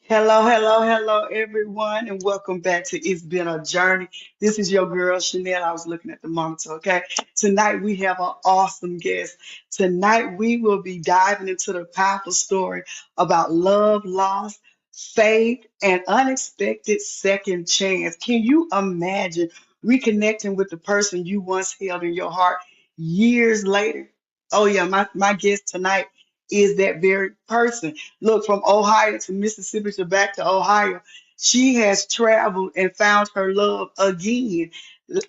Hello, hello, hello, everyone, and welcome back to It's Been a Journey. This is your girl, Chanel. I was looking at the monitor, okay? Tonight, we have an awesome guest. Tonight, we will be diving into the powerful story about love, loss, faith, and unexpected second chance. Can you imagine reconnecting with the person you once held in your heart years later? Oh, yeah, my guest tonight is that very person. Look, from Ohio to Mississippi to back to Ohio, she has traveled and found her love again.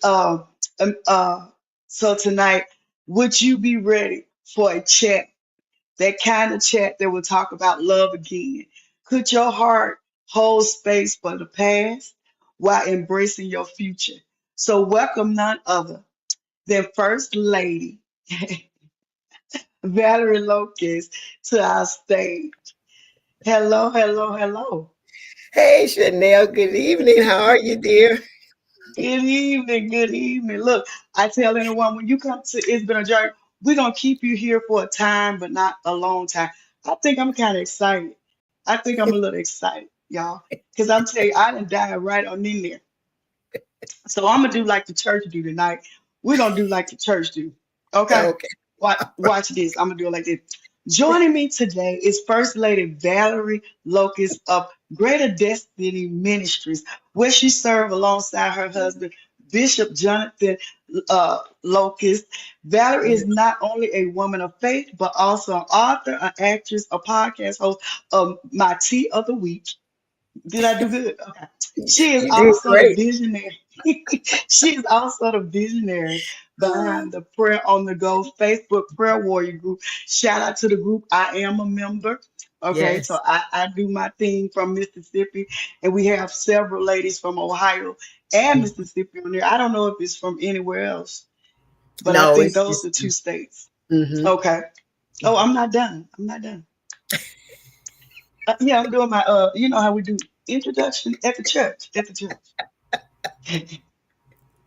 Uh, um, uh, so tonight, would you be ready for a chat? That kind of chat that will talk about love again. Could your heart hold space for the past while embracing your future? So welcome none other than First Lady Valerie Locust to our stage. Hello, hello, hello. Hey, Chanel. Good evening. How are you, dear? Good evening, good evening. Look, I tell anyone when you come to It's Been a Journey, we're gonna keep you here for a time, but not a long time. I think I'm kind of excited. I think I'm a little excited, y'all. Because I'm telling you, I done died right on in there. So I'm gonna do like the church do tonight. We're gonna do like the church do. Okay? Okay. Watch this. I'm gonna do it like this. Joining me today is First Lady Valerie Locust of Greater Destiny Ministries, where she served alongside her husband, Bishop Jonathan Locust. Valerie is not only a woman of faith, but also an author, an actress, a podcast host of My Tea of the Week. Did I do good? Okay. She is You did also the great. visionary. She is also the visionary behind the Prayer on the Go Facebook Prayer Warrior group. Shout out to the group. I am a member. Okay, so Yes. I do my thing from Mississippi, and we have several ladies from Ohio and Mississippi on there. I don't know if it's from anywhere else, but I No, think it's those just. are two states. Mm-hmm. Okay. Oh, I'm not done. I'm not done. Yeah, I'm doing my you know how we do introduction at the church,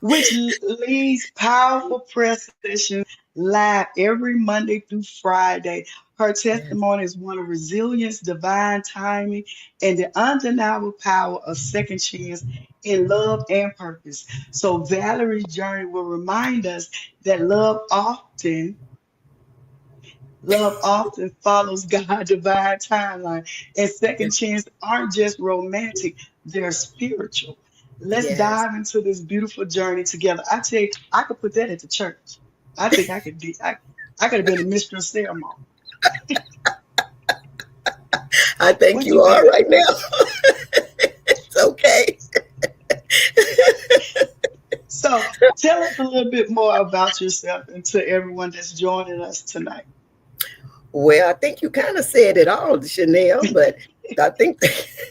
which leads powerful prayer sessions live every Monday through Friday. Her Yes. testimony is one of resilience, divine timing, and the undeniable power of second chance in love and purpose. So Valerie's journey will remind us that love often follows God's divine timeline, and second chances aren't just romantic, they're spiritual. Let's Yes. dive into this beautiful journey together. I tell you, I could put that at the church. I think I could be, I could have been a mistress of ceremony. I think What you you are think? right now. It's okay. So tell us a little bit more about yourself and to everyone that's joining us tonight. Well, I think you kind of said it all, Chanel, but I think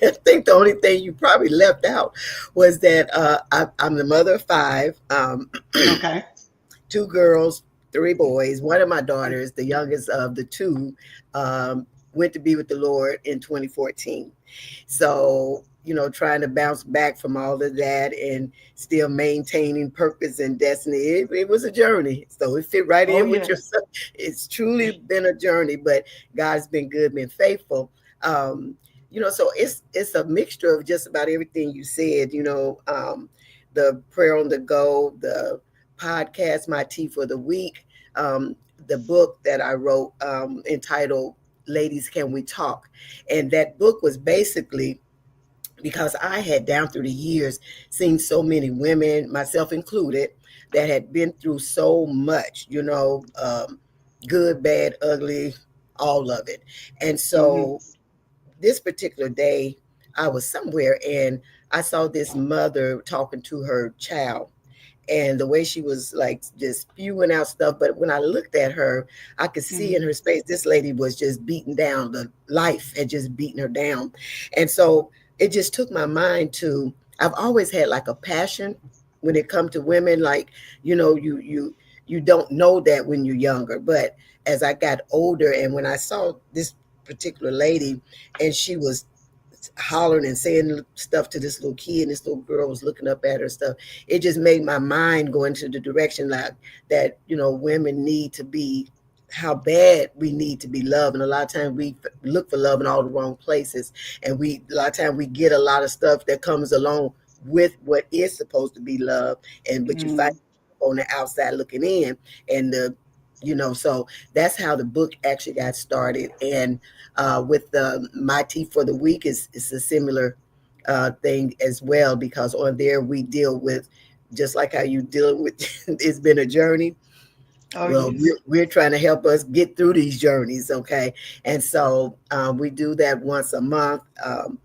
I think the only thing you probably left out was that I'm the mother of five. Okay. Two girls, three boys. One of my daughters, the youngest of the two, went to be with the Lord in 2014. So, trying to bounce back from all of that and still maintaining purpose and destiny, it was a journey. So it fit right Oh, in with yes. yourself. It's truly been a journey, but God's been good, been faithful. So it's a mixture of just about everything you said, the prayer on the go, the podcast, My Tea for the Week, the book that I wrote entitled Ladies Can We Talk? And that book was basically because I had down through the years seen so many women, myself included, that had been through so much, good, bad, ugly, all of it. And Hmm. so this particular day, I was somewhere and I saw this mother talking to her child, and the way she was like just spewing out stuff. But when I looked at her, I could see in Hmm. her face this lady was just beaten down. The life had just beaten her down. And so it just took my mind to, I've always had like a passion when it comes to women. Like, you don't know that when you're younger. But as I got older and when I saw this particular lady and she was hollering and saying stuff to this little kid, and this little girl was looking up at her stuff, it just made my mind go into the direction like that, women need to be how bad we need to be loved. And a lot of times we look for love in all the wrong places. And a lot of times we get a lot of stuff that comes along with what is supposed to be love. But you find Mm. on the outside looking in. And so that's how the book actually got started. And with the My Tea for the Week is a similar thing as well, because on there we deal with, just like how you deal with it's been a journey. Oh, Well, yes. we're trying to help us get through these journeys, okay? And so we do that once a month, and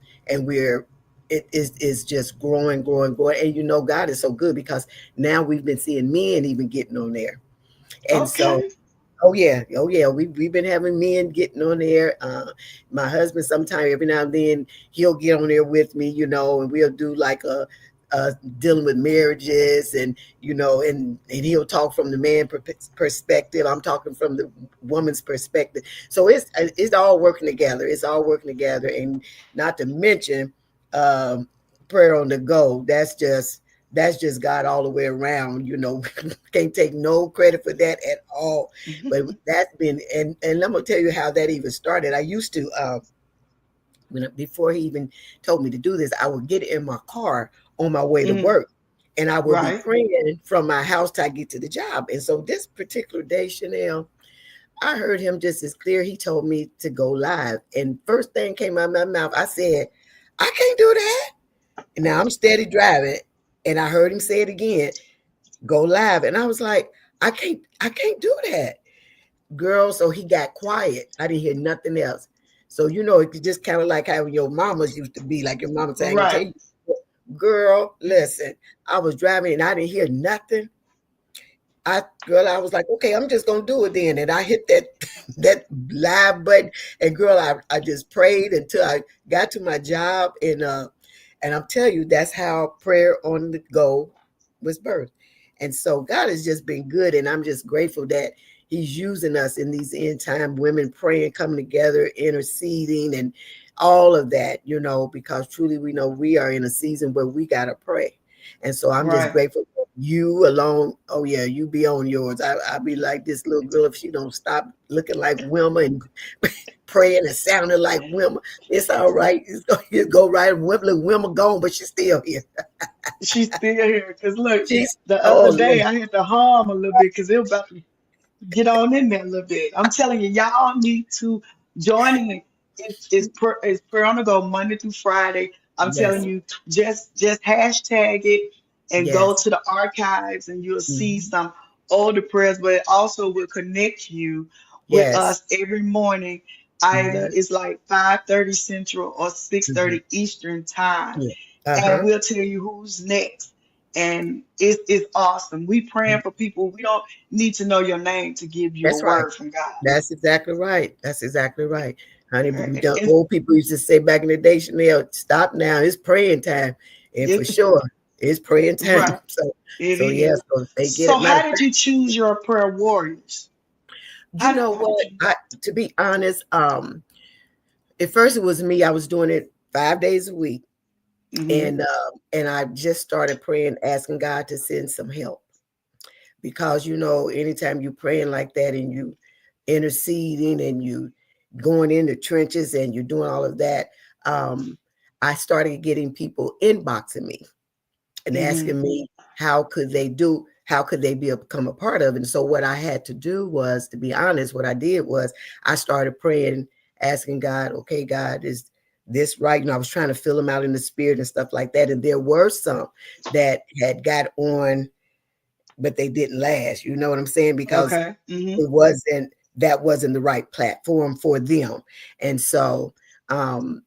it is just growing, growing, growing. And God is so good, because now we've been seeing men even getting on there, and so. Okay. Oh yeah, oh yeah. We've been having men getting on there. My husband, sometime every now and then, he'll get on there with me, and we'll do like a dealing with marriages, and and he'll talk from the man perspective. I'm talking from the woman's perspective. So it's all working together. It's all working together, and not to mention um, prayer on the go. That's just God all the way around. Can't take no credit for that at all. But that's been, and I'm gonna tell you how that even started. I used to, before he even told me to do this, I would get in my car on my way to Mhm. work, and I would be Right. praying from my house till I get to the job. And so this particular day, Chanel, I heard him just as clear. He told me to go live, and first thing came out of my mouth, I said, "I can't do that." And now I'm steady driving, and I heard him say it again, "Go live," and I was like, I can't do that, girl. So he got quiet. I didn't hear nothing else. So it's just kind of like how your mamas used to be. Like your mama saying, "Gonna tell Right. you, girl, listen." I was driving and I didn't hear nothing. I was like, okay, I'm just gonna do it then. And I hit that that live button, and girl, I just prayed until I got to my job, and I'm telling you, that's how prayer on the go was birthed. And so God has just been good, and I'm just grateful that He's using us in these end time women praying, coming together, interceding, and all of that, because truly we know we are in a season where we gotta pray. And so I'm just Right. grateful for you alone. Oh yeah, you be on yours. I be like this little girl if she don't stop looking like Wilma and praying and sounding like Wilma. It's all right. It's going to go right. Wilma gone, but she's still here. She's still here. Because look, She's the oh other day Lord. I had to hum a little bit because it was about to get on in there a little bit. I'm telling you, y'all need to join in. It's prayer on the go Monday through Friday. I'm telling Yes. you, just hashtag it and go Yes. to the archives and you'll see Mhm. some older prayers, but it also will connect you with Yes. us every morning. Either Mhm. it's like 5:30 Central or Mhm. 6:30 Eastern time, Yeah. and Uh-huh. we'll tell you who's next. And it's awesome. We praying for people. We don't need to know your name to give you a That's right. word from God. That's exactly right. That's exactly right. Honey, we got It's, old people used to say back in the day, Chanel, stop now. It's praying time. And for it's sure, it's praying time. right. It So yeah, is. so they get So it. Matter how of did fact, you choose your prayer warriors? you know How did what? you? To be honest, at first it was me. I was doing it 5 days a week. Hmm. And I just started praying, asking God to send some help, because anytime you praying like that and you interceding and you going in the trenches and you're doing all of that, um, I started getting people inboxing me and Hmm. asking me how could they become a part of it. And so what I had to do was, to be honest, what I did was I started praying, asking God, okay, God, is this right? And I was trying to fill them out in the spirit and stuff like that. And there were some that had got on, but they didn't last. You know what I'm saying? Because Okay. Hmm. that wasn't the right platform for them. And so um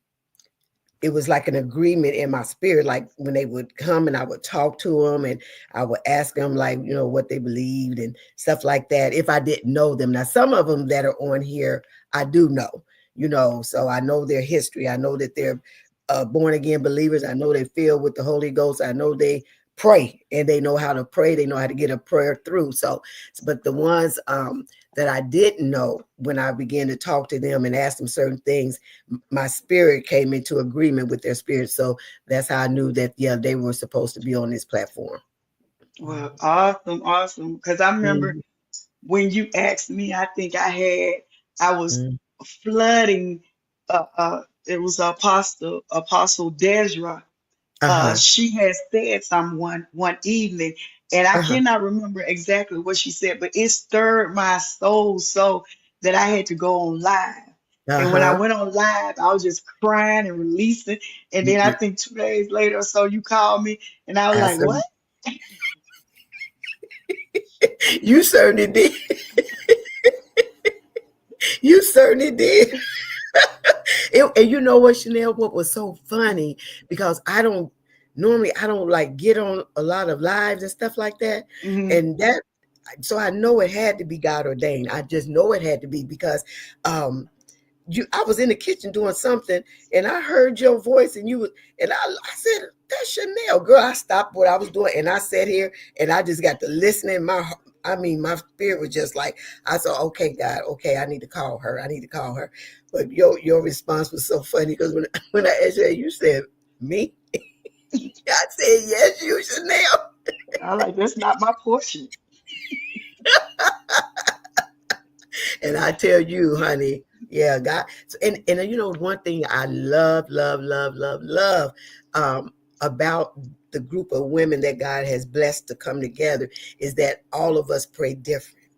it was like an agreement in my spirit, like when they would come and I would talk to them and I would ask them, like, what they believed and stuff like that, if I didn't know them. Now some of them that are on here I do know, so I know their history. I know that they're born again believers. I know they filled with the Holy Ghost. I know they pray and they know how to pray. They know how to get a prayer through. So but the ones that I didn't know, when I began to talk to them and ask them certain things, my spirit came into agreement with their spirit. So that's how I knew that, yeah, they were supposed to be on this platform. Well, awesome, awesome. Because I remember Mhm. when you asked me, I think I was Mm. flooding. It was Apostle Desra. Uh-huh. She had said one evening, and I Uh-huh. cannot remember exactly what she said, but it stirred my soul so that I had to go on live. And when I Uh-huh. went on live, I was just crying and releasing. And then I Mm-mm. think 2 days later or so, you called me, and I was I like, said, "What?" you certainly did. You certainly did. And you know what, Chanel, what was so funny, because I don't like get on a lot of lives and stuff like that. Hmm. And that, so I know it had to be God ordained. I just know it had to be because um I was in the kitchen doing something, and I heard your voice, and I said, that's Chanel. Girl, I stopped what I was doing, and I sat here, and I just got to listening. My spirit was just like, I said, okay, God, okay, I need to call her. I need to call her. But your response was so funny, because when when I asked you said, me? I said, yes, you, Chanel. I like that's not my portion. And I tell you, honey, yeah, God. And you know, one thing I love, love, love, love, love about the group of women that God has blessed to come together is that all of us pray different,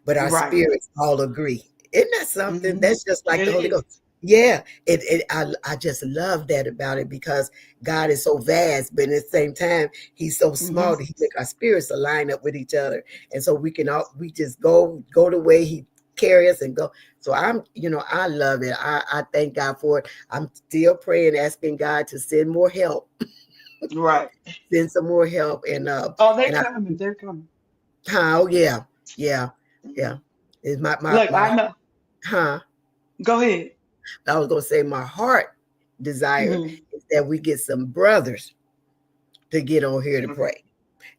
but our Right. spirits all agree. Isn't that something? Hmm. That's just like It the Holy is. Ghost. Yeah, I just love that about it, because God is so vast, but at the same time, He's so Hmm. small that He make our spirits align up with each other, and so we just go the way He carry us and go. So I love it. I thank God for it. I'm still praying, asking God to send more help, Right. send some more help, Oh, they're and I, coming. They're coming. oh yeah, yeah, Hmm. yeah. Is Look, my I know. huh? Go ahead. I was gonna say my heart desire Hmm. is that we get some brothers to get on here to Okay. pray,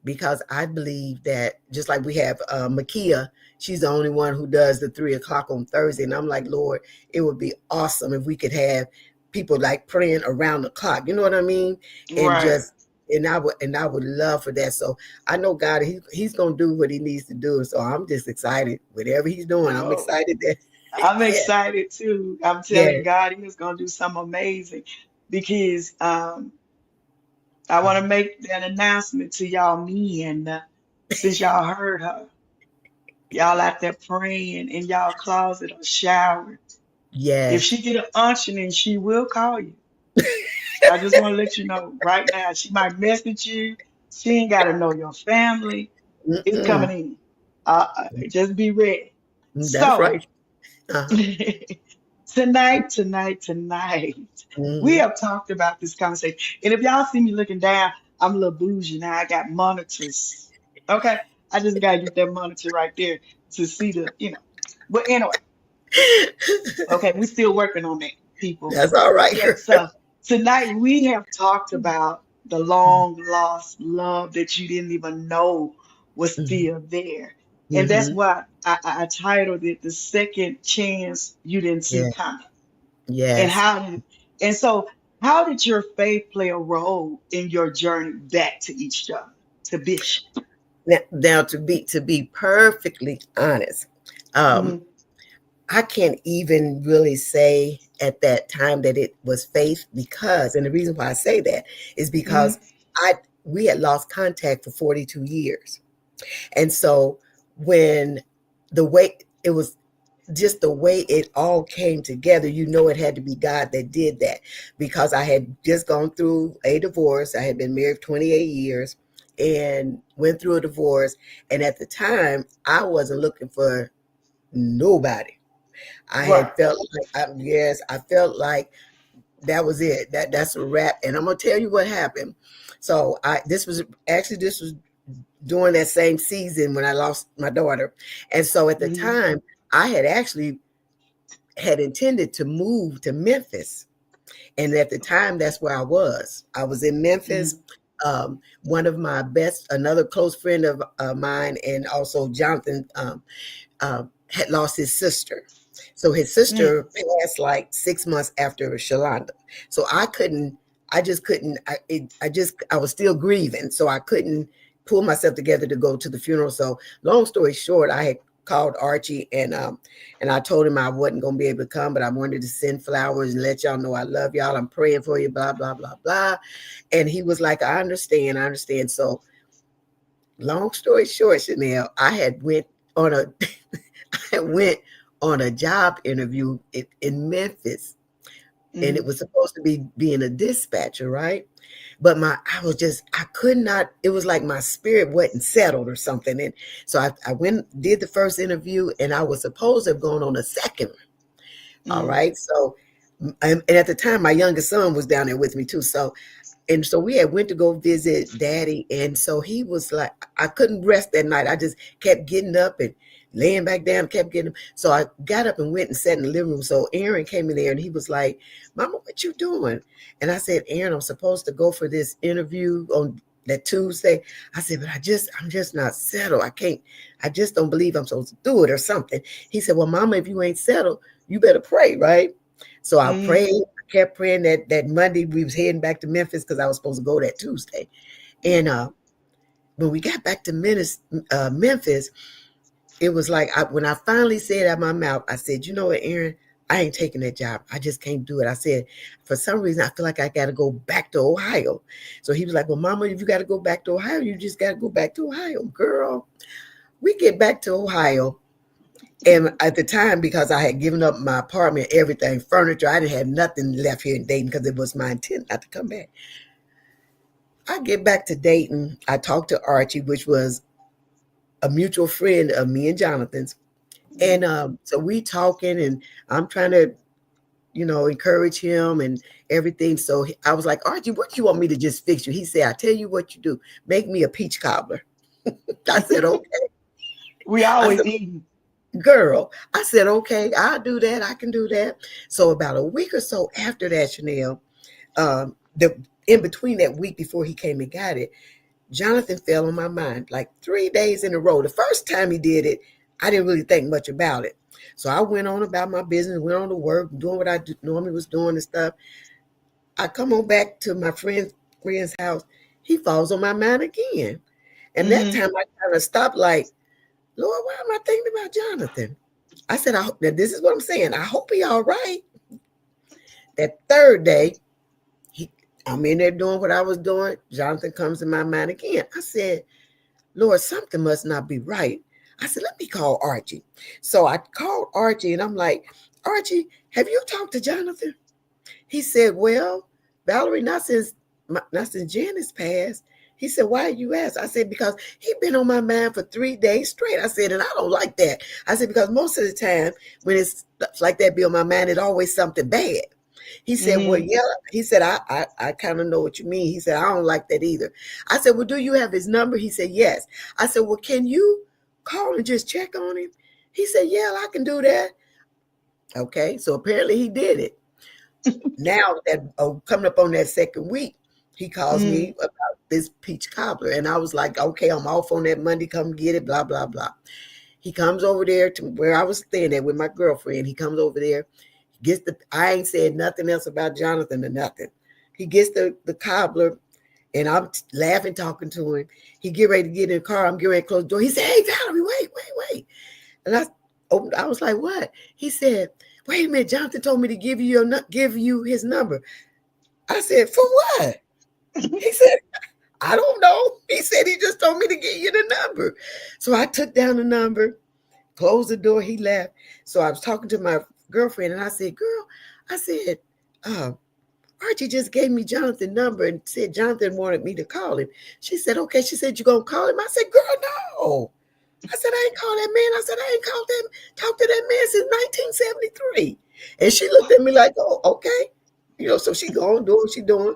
because I believe that just like we have Makia, she's the only one who does the 3 o'clock on Thursday, and I'm like, Lord, it would be awesome if we could have people like praying around the clock. You know what I mean? And Right. just and I would love for that. So I know God, He's gonna do what He needs to do. So I'm just excited. Whatever He's doing, I'm Oh, excited that I'm yeah, excited too. I'm telling yeah. God He's gonna do something amazing because I want to make that announcement to y'all men. Since y'all heard her, y'all out there praying in y'all closet or showering. If she Yes. get an unction, and she will call you. I just want to let you know right now. She might message you. She ain't got to know your family. It's coming Mm-mm. in. Just be ready. That's So right. Uh-huh. tonight, we Mhm. have talked about this conversation. And if y'all see me looking down, I'm a little bougie now. I got monitors. Okay. I just gotta get that monitor right there to see But anyway, okay, we're still working on that, people. That's all right, Yeah, girl. so tonight we have talked about the long lost love that you didn't even know was Mhm. still there. And that's Mhm. why I titled it The Second Chance You Didn't See Yeah. Coming. And Yes. how did your faith play a role in your journey back to each other, to Bishop? Now to be perfectly honest, um, Hmm. I can't even really say at that time that it was faith, because, and the reason why I say that is Hmm. because I we had lost contact for 42 years. And so when the way it was just the way it all came together, it had to be God that did that, because I had just gone through a divorce. I had been married 28 years and went through a divorce. And at the time, I wasn't looking for nobody. I Right. had felt like, yes, I felt like that was it. That's a wrap. And I'm gonna tell you what happened. So this was during that same season when I lost my daughter. And so at the Hmm. time, I had actually had intended to move to Memphis. And at the time, that's where I was. I was in Memphis. Hmm. One of my another close friend of mine, and also Jonathan, had lost his sister. So his Hmm. sister passed like 6 months after Shalonda. So I just couldn't, I was still grieving. So I couldn't pull myself together to go to the funeral. So long story short, I had called Archie, and I told him I wasn't gonna be able to come, but I wanted to send flowers and let y'all know I love y'all. I'm praying for you, blah blah blah blah. And he was like, I understand, I understand. So long story short, Chanel, I had went on a I went on a job interview in Memphis, and it Mm-hmm. was supposed to be being a dispatcher, right? But I was just, I could not, it was like my spirit wasn't settled or something. And so I went, did the first interview, and I was supposed to have gone on a second. All Mm-hmm. right. So, and at the time, my youngest son was down there with me too. So, and so we had went to go visit daddy, and so he was like, I couldn't rest that night. I just kept getting up and laying back down, kept getting up. So I got up and went and sat in the living room. So Aaron came in there and he was like, Mama, what you doing? And I said, Aaron, I'm supposed to go for this interview on that Tuesday. I said, but I'm just not settled. I just don't believe I'm supposed to do it or something. He said, well, Mama, if you ain't settled, you better pray, right? So I Mm-hmm. prayed, kept praying. That Monday we was heading back to Memphis because I was supposed to go that Tuesday. And when we got back to Memphis, it was like when I finally said out my mouth, I said, you know what, Aaron, I ain't taking that job. I just can't do it. I said, for some reason, I feel like I got to go back to Ohio. So he was like, well, Mama, if you got to go back to Ohio, you just got to go back to Ohio. Girl, we get back to Ohio. And at the time, because I had given up my apartment, everything, furniture, I didn't have nothing left here in Dayton because it was my intent not to come back. I get back to Dayton. I talked to Archie, which was a mutual friend of me and Jonathan's. And so we talking, and I'm trying to, encourage him and everything. So I was like, Archie, what do you want me to just fix you? He said, I tell you what you do. Make me a peach cobbler. I said, okay. We I always said, eating. girl, I said, okay, I'll do that. I can do that. So about a week or so after that, Chanel, the in between that week before he came and got it, Jonathan fell on my mind like 3 days in a row. The first time he did it, I didn't really think much about it. So I went on about my business, went on to work, doing what normally was doing and stuff. I come on back to my friend's house. He falls on my mind again. And that Mm-hmm. time I kind of stopped like, Lord, why am I thinking about Jonathan? I said, I hope that this is what I'm saying. I hope he all right. That third day, he I'm in there doing what I was doing. Jonathan comes in my mind again. I said, Lord, something must not be right. I said, let me call Archie. So I called Archie and I'm like, Archie, have you talked to Jonathan? He said, well, Valerie, not since Janice passed. He said, why you ask? I said, because he been on my mind for 3 days straight. I said, and I don't like that. I said, because most of the time when it's like that be on my mind, it always something bad. He said, well, Mm-hmm. yeah. He said, I kind of know what you mean. He said, I don't like that either. I said, well, do you have his number? He said, yes. I said, well, can you call and just check on him? He said, yeah, I can do that. Okay. So apparently he did it. Now that coming up on that second week, he calls Mm-hmm. me about this peach cobbler. And I was like, okay, I'm off on that Monday. Come get it, blah, blah, blah. He comes over there to where I was staying at with my girlfriend. He comes over there. I ain't said nothing else about Jonathan or nothing. He gets the cobbler, and I'm laughing, talking to him. He get ready to get in the car. I'm getting ready to close the door. He said, hey, Valerie, wait. And I was like, what? He said, wait a minute, Jonathan told me to give you his number. I said, for what? He said, I don't know. He said he just told me to give you the number. So I took down the number, closed the door, he left. So I was talking to my girlfriend and I said, girl, I said, uh, Archie just gave me Jonathan's number and said Jonathan wanted me to call him. She said, okay. She said, you gonna call him? I said, girl, no. I said, I ain't called that man. I said, I ain't called them, talked to that man since 1973. And she looked at me like, oh, okay. So she going, doing what she doing.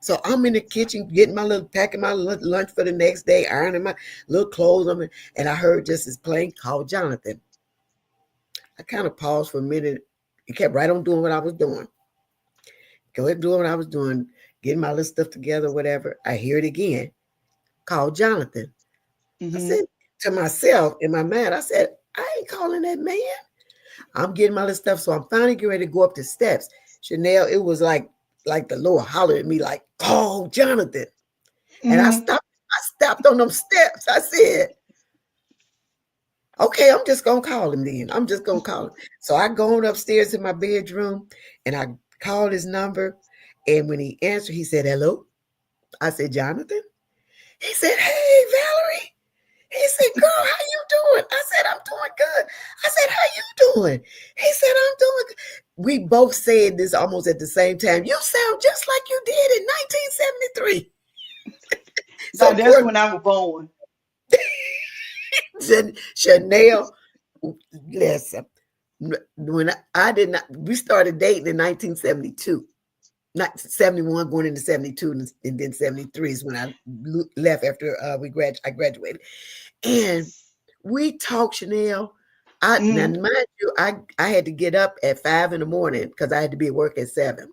So I'm in the kitchen getting packing my lunch for the next day, ironing my little clothes on me. And I heard just this plain call Jonathan. I kind of paused for a minute and kept right on doing what I was doing. Kept doing what I was doing, getting my little stuff together, whatever. I hear it again. Call Jonathan. I Mm-hmm. said to myself in my mind, I said, I ain't calling that man. I'm getting my little stuff. So I'm finally getting ready to go up the steps. Chanel, it was like the Lord hollered at me like, call Jonathan. And I Mm-hmm. stopped on them steps. I said, Okay, I'm just gonna call him then. I'm just gonna call him. So I go on upstairs to my bedroom and I called his number. And when he answered, he said, "Hello." I said, "Jonathan." He said, "Hey, Valerie." He said, "Girl, how you doing?" I said, "I'm doing good." I said, "How you doing?" He said, "I'm doing good." We both said this almost at the same time. You sound just like you did in 1973. Now So that's poor when I was born. Chanel, listen, when I did not, we started dating in 1972. Not 71 going into 72, and then 73 is when I left after I graduated. And we talked, Chanel. Now Mm, mind you, I had to get up at 5 in the morning because I had to be at work at 7.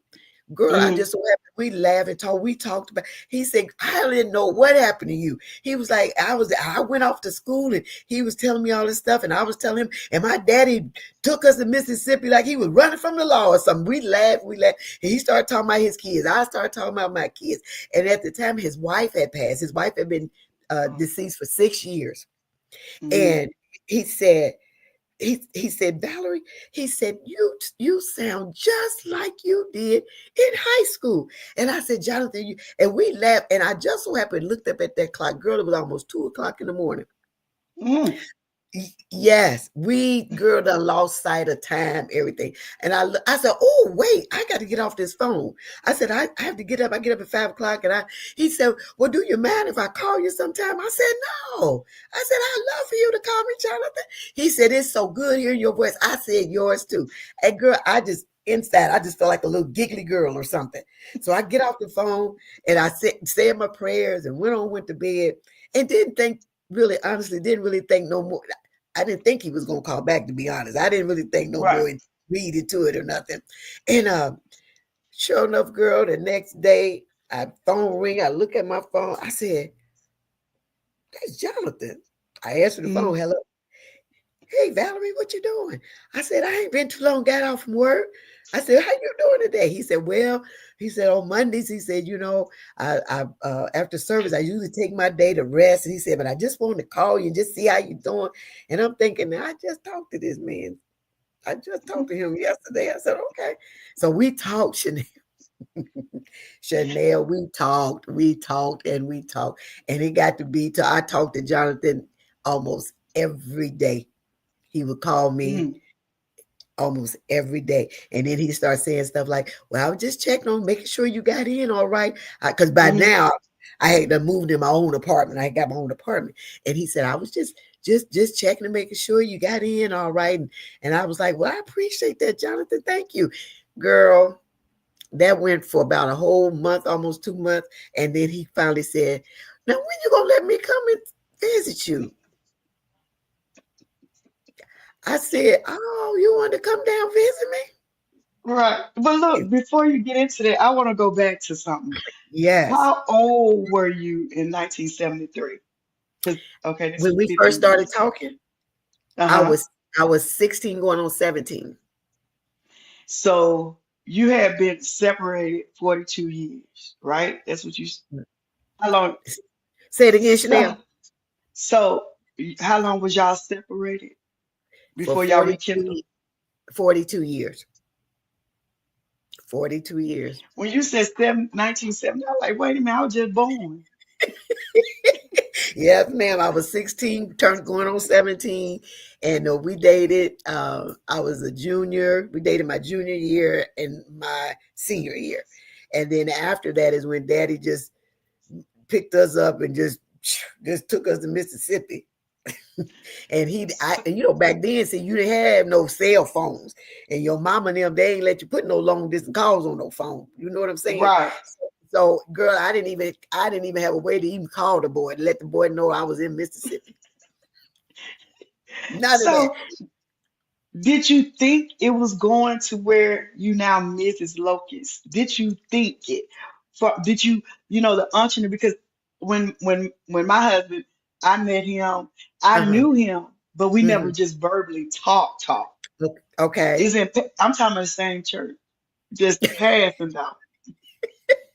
Girl, I mm, just so happened we laughed and talked. We talked about. He said, "I didn't know what happened to you." He was like, I went off to school and he was telling me all this stuff, and I was telling him, and my daddy took us to Mississippi like he was running from the law or something. We laughed, and he started talking about his kids. I started talking about my kids, and at the time his wife had passed. His wife had been deceased for 6 years, mm, and he said he said, "Valerie," he said, you sound just like you did in high school." And I said, "Jonathan," and we laughed. And I just so happened looked up at that clock. Girl, it was almost 2 o'clock in the morning. mm, Yes, we girl done lost sight of time, everything. And I said, "Oh wait, I got to get off this phone." I said, I have to get up. I get up at 5 o'clock, and he said, "Well, do you mind if I call you sometime?" I said, "No." I said, "I'd love for you to call me, Jonathan." He said, "It's so good hearing your voice." I said, "Yours too." And girl, I just inside, I just felt like a little giggly girl or something. So I get off the phone and I said my prayers and went to bed and didn't think really honestly didn't really think no more. I didn't think he was gonna call back, to be honest. I didn't really think no right. more and read into it or nothing. And sure enough, girl, the next day, phone ring. I look at my phone. I said, "That's Jonathan." I answered the phone. Mm, "Hello." "Hey, Valerie, what you doing?" I said, "I ain't been too long, got off from work." I said, "How you doing today?" He said, "Well," he said, "on Mondays," he said, I after service, I usually take my day to rest." And he said, "But I just wanted to call you and just see how you doing." And I'm thinking, I just talked to this man. I just talked to him yesterday. I said, "Okay." So we talked, Chanel. Chanel, and we talked. And it got to be to I talked to Jonathan almost every day. He would call me mm, almost every day. And then he started saying stuff like, "Well, I was just checking on making sure you got in all right." Because by mm. now I had moved in my own apartment. I got my own apartment. And he said, "I was just checking and making sure you got in all right." And I was like, "Well, I appreciate that, Jonathan. Thank you." Girl, that went for about a whole month, almost 2 months. And then he finally said, "Now when you gonna let me come and visit you?" I said, "Oh, you want to come down visit me?" Right. But look, before you get into that, I want to go back to something. Yes. How old were you in 1973? Because, okay, this When is we first 15 started years ago. talking, I Uh-huh. was I was 16 going on 17. So you had been separated 42 years, right? That's what you, how long? Say it again, So, Chanel. so how long was y'all separated For before y'all rekindled? 42 years. 42 years. When you said 1970, I was like, wait a minute, I was just born. Yes, ma'am. I was 16, turned going on 17. And we dated. I was a junior. We dated my junior year and my senior year. And then after that is when daddy just picked us up and just took us to Mississippi. And So, back then, see, you didn't have no cell phones, and your mama and them, they ain't let you put no long distance calls on no phone. You know what I'm saying? right. So, girl, I didn't even have a way to even call the boy to let the boy know I was in Mississippi. None of that. So did you think it was going to where you now Mrs. Locust? Did you think it? Did you, the entrepreneur? Because when my husband, I met him, I Uh-huh. knew him, but we never Hmm. just verbally talk. Okay. I'm talking about the same church, just passing though.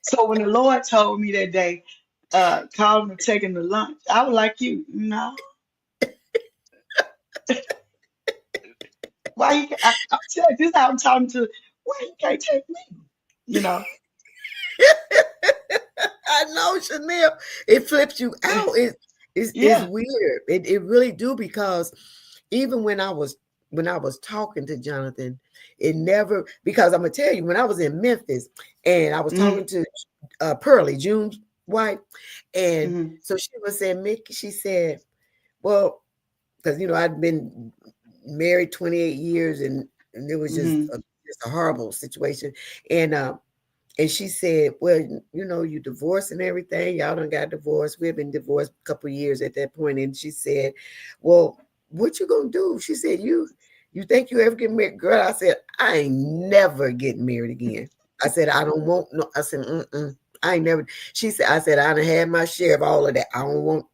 So when the Lord told me that day, call him and take him to lunch, I was like you, no. Why you? I'm telling you, this is how I'm talking to. Why you can't take me? You know. I know, Chanel. It flips you out. It's Yeah. weird. It really do, because even when I was talking to Jonathan, it never, because I'm gonna tell you, when I was in Memphis and I was Mm-hmm. talking to Pearlie, June's wife, and Mm-hmm. so she was saying, Mickey, she said, well, because I'd been married 28 years, and it was Mm-hmm. just a horrible situation, and she said, well, you divorced and everything. Y'all done got divorced. We've been divorced a couple of years at that point. And she said, well, what you gonna do? She said, you think you ever get married? Girl, I said, I ain't never getting married again. I said, I don't want no. I said, mm-mm. I ain't never. She said, I said, I done had my share of all of that. I don't want,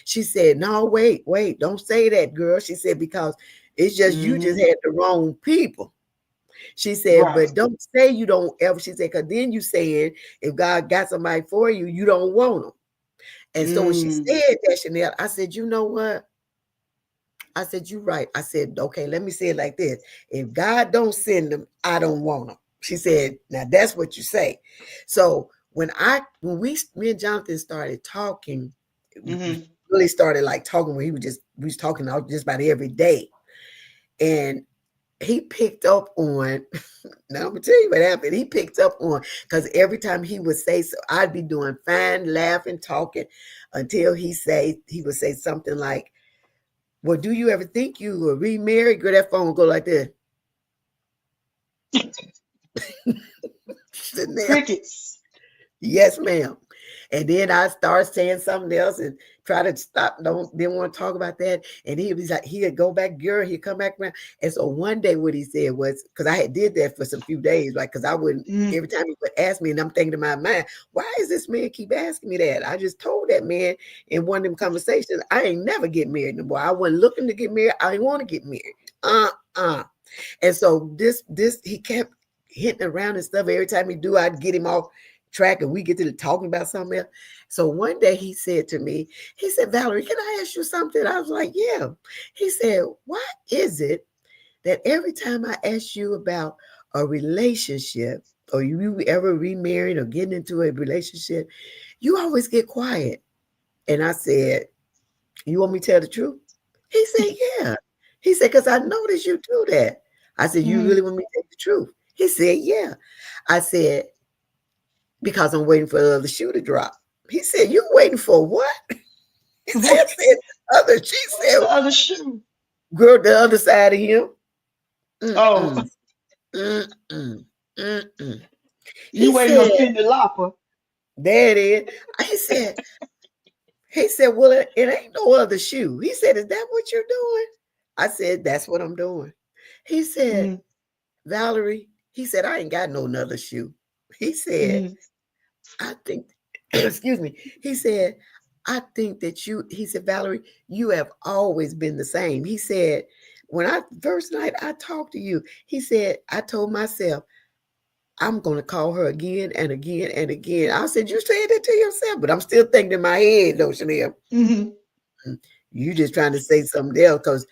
She said, no, wait, don't say that, girl. She said, because it's just, you just Mm-hmm. had the wrong people. She said, Right. but don't say you don't ever. She said, because then you saying if God got somebody for you, you don't want them. And so when she Mm. said that, Chanel, I said, you know what? I said, you're right. I said, okay, let me say it like this. If God don't send them, I don't want them. She said, now that's what you say. So me and Jonathan started talking, we Mm-hmm. really started like talking when we was talking out just about every day. And he picked up on, now I'm gonna tell you what happened. He picked up on, because every time he would say so, I'd be doing fine, laughing, talking, until he would say something like, well, do you ever think you will remarry? Girl, that phone would go like this. Sitting there. Crickets. Yes, ma'am. And then I start saying something else and try to stop. Don't didn't want to talk about that. And he was like, he'd go back, girl, he'd come back around. And so one day what he said was, because I had did that for some few days, like, because I wouldn't, Mm-hmm. every time he would ask me, and I'm thinking in my mind, why is this man keep asking me that? I just told that man in one of them conversations, I ain't never get married no more. I wasn't looking to get married. I didn't want to get married. Uh-uh. And so this he kept hitting around and stuff. Every time he do, I'd get him off track and we get to talking about something else. So one day he said to me, he said, Valerie, can I ask you something? I was like, yeah. He said, why is it that every time I ask you about a relationship, or you ever remarried or getting into a relationship, you always get quiet? And I said, you want me to tell the truth? He said, yeah. He said, because I noticed you do that. I said, you really want me to tell the truth? He said, yeah. I said, because I'm waiting for the other shoe to drop. He said, you waiting for what? He said, I What? said, other. She What's said, the other shoe? girl, the other side of him. Oh, Mm-mm, mm-mm, mm-mm. you He waiting on said, Cindy Lauper. there it is. He said, well, it ain't no other shoe. He said, is that what you're doing? I said, that's what I'm doing. He said, Mm-hmm. Valerie, he said, I ain't got no another shoe. He said, Mm-hmm. I think, excuse me. He said, I think that he said, Valerie, you have always been the same. He said, when first night I talked to you, he said, I told myself, I'm going to call her again and again and again. I said, you said that to yourself, but I'm still thinking in my head, though, Chanel. Mm-hmm. You just trying to say something else because,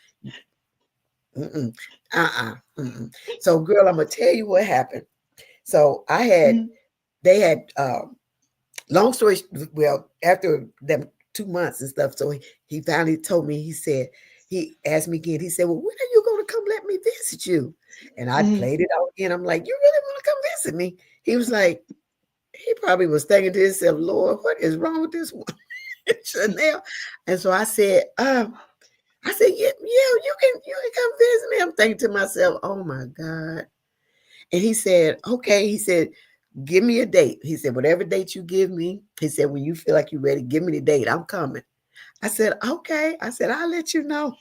mm-mm, mm-mm. So, girl, I'm going to tell you what happened. So they had, long story, well, after them 2 months and stuff, so he finally told me, he asked me again, he said, well, when are you going to come let me visit you? And I Mm-hmm. played it out again. I'm like, you really want to come visit me? He was like, he probably was thinking to himself, Lord, what is wrong with this one? Chanel. And so I said, yeah, you can come visit me. I'm thinking to myself, oh my God. And he said, okay. He said, give me a date. He said, whatever date you give me, he said, when you feel like you're ready, give me the date. I'm coming. I said, okay. I said, I'll let you know.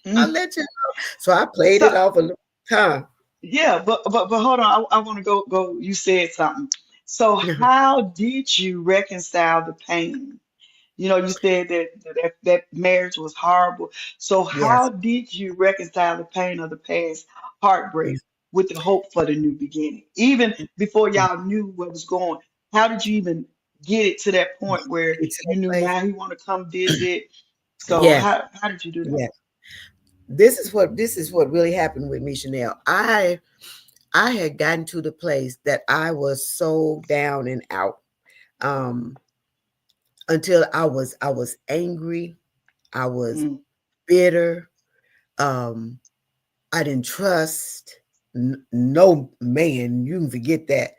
I'll Mm-hmm. let you know. So I played So it off a little time. yeah, but hold on. I want to go. You said something. So how did you reconcile the pain? You know, you said that marriage was horrible. So how Yes. did you reconcile the pain of the past heartbreak with the hope for the new beginning? Even before y'all knew what was going, how did you even get it to that point where Get to you that knew place. now he want to come visit? So Yes. how did you do that? Yes. this is what really happened with me, Chanel. I had gotten to the place that I was so down and out, um, until I was angry, I was Mm, bitter, um, I didn't trust no man. You can forget that.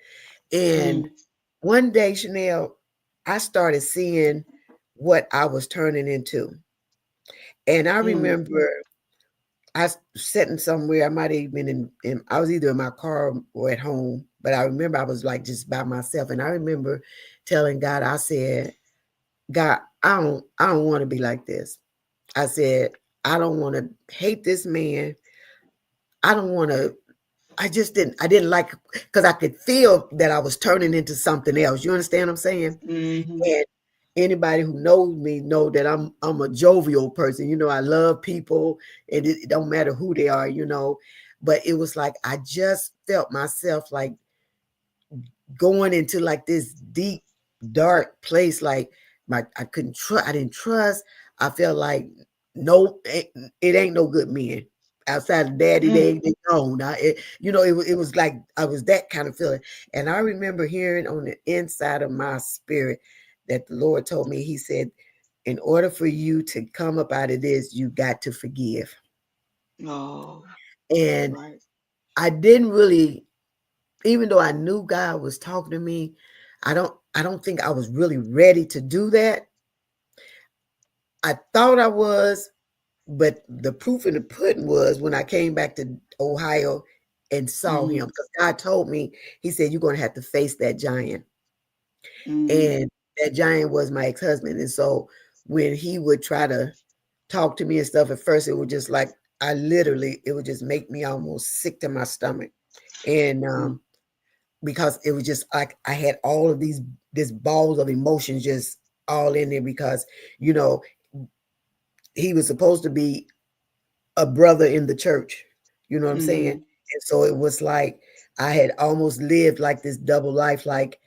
And mm, one day, Chanel, I started seeing what I was turning into. And I mm, remember I was sitting somewhere. I might have been I was either in my car or at home, but I remember I was like just by myself. And I remember telling God, I said, God, I don't want to be like this. I said, I don't want to hate this man. I don't want to I didn't like, because I could feel that I was turning into something else. You understand what I'm saying? mm, And anybody who knows me know that I'm a jovial person. I love people, and it don't matter who they are. But it was like I just felt myself like going into like this deep, dark place. Like I didn't trust. I felt like no, it ain't no good men outside of daddy. mm. They gone. It was like I was that kind of feeling. And I remember hearing on the inside of my spirit that the Lord told me. He said, in order for you to come up out of this, you got to forgive. Oh, And right. I didn't really, even though I knew God was talking to me, I don't think I was really ready to do that. I thought I was, but the proof in the pudding was when I came back to Ohio and saw him. Mm, Because God told me, He said, you're going to have to face that giant. mm, And that giant was my ex-husband. And so when he would try to talk to me and stuff, at first it would just like, it would just make me almost sick to my stomach. And mm, because it was just like I had all of this balls of emotions just all in there, because you know he was supposed to be a brother in the church. You know what I'm saying? mm, And so it was like I had almost lived like this double life. Like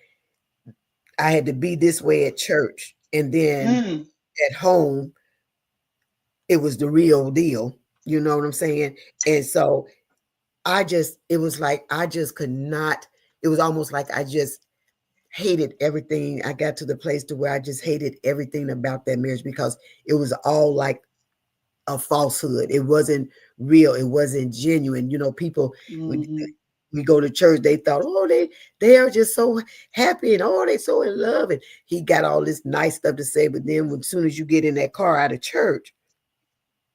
I had to be this way at church, and then mm. at home it was the real deal. You know what I'm saying? And so it was like I just could not. It was almost like I just hated everything. I got to the place to where I just hated everything about that marriage, because it was all like a falsehood. It wasn't real. It wasn't genuine. People, we, Mhm, we go to church, they thought, oh, they are just so happy, and oh, they so in love, and he got all this nice stuff to say. But then, as soon as you get in that car out of church,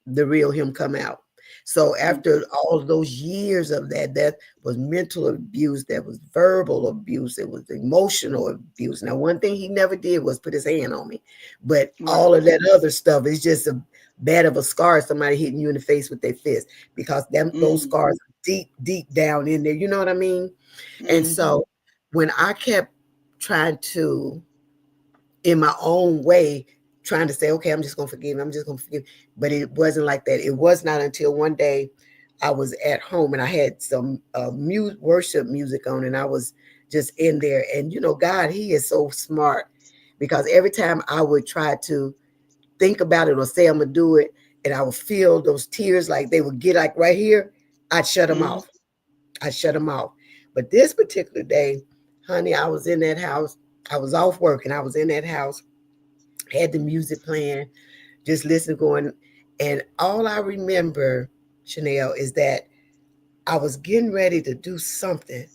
the real him come out. So mm, after all those years of that was mental abuse, that was verbal abuse, it was emotional abuse. Now, one thing he never did was put his hand on me, but right. all of that other stuff is just a bad of a scar, somebody hitting you in the face with their fist, because those Mm, scars are deep, deep down in there. You know what I mean? And mhm, so when I kept trying to, in my own way, trying to say, okay, I'm just gonna forgive. I'm just gonna forgive. But it wasn't like that. It was not until one day I was at home and I had some worship music on, and I was just in there. And God, He is so smart, because every time I would try to think about it or say I'm gonna do it, and I would feel those tears like they would get like right here, I'd shut them mhm, off. I shut them off. But this particular day, honey, I was in that house. I was off work and I was in that house, had the music playing, just listening, going. And all I remember, Chanel, is that I was getting ready to do something,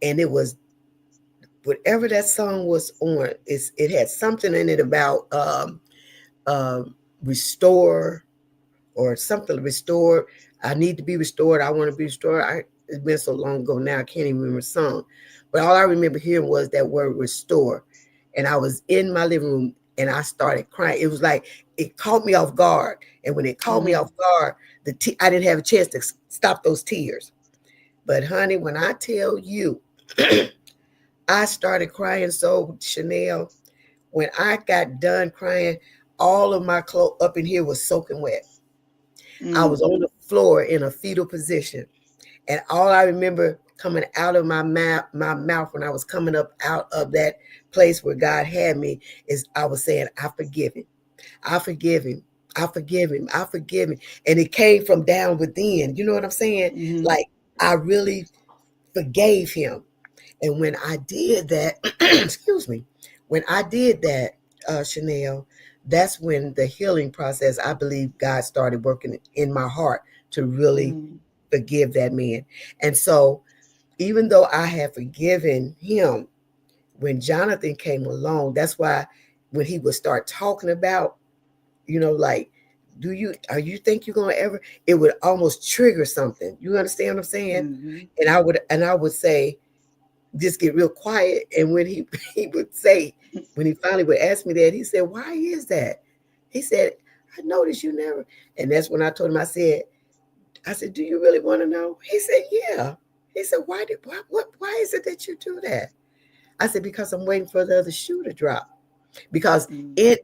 and it was whatever that song was on. It had something in it about restore, or something restored. I need to be restored. I want to be restored. It's been so long ago now, I can't even remember the song. But all I remember hearing was that word restore. And I was in my living room and I started crying. It was like it caught me off guard. And when it caught me mhm, off guard, I didn't have a chance to stop those tears. But honey, when I tell you, I started crying. So Chanel, when I got done crying, all of my clothes up in here was soaking wet. I mm, was on the floor in a fetal position. And all I remember coming out of my mouth when I was coming up out of that place where God had me is I was saying, I forgive him. I forgive him. I forgive him. I forgive him. And it came from down within. You know what I'm saying? Mm-hmm. Like I really forgave him. And when I did that, excuse me, when I did that, Chanel, that's when the healing process, I believe God started working in my heart to really Mm-hmm. forgive that man. And so even though I had forgiven him, when Jonathan came along, that's why when he would start talking about, like, do you are you think you're gonna ever, it would almost trigger something. You understand what I'm saying? Mm-hmm. And I would say, just get real quiet. And when he he would say, when he finally would ask me that, he said, "Why is that?" He said, "I noticed you never." And that's when I told him, I said, "Do you really want to know?" He said, "Yeah." He said, why is it that you do that?" I said, "Because I'm waiting for the other shoe to drop." Because Mm-hmm. in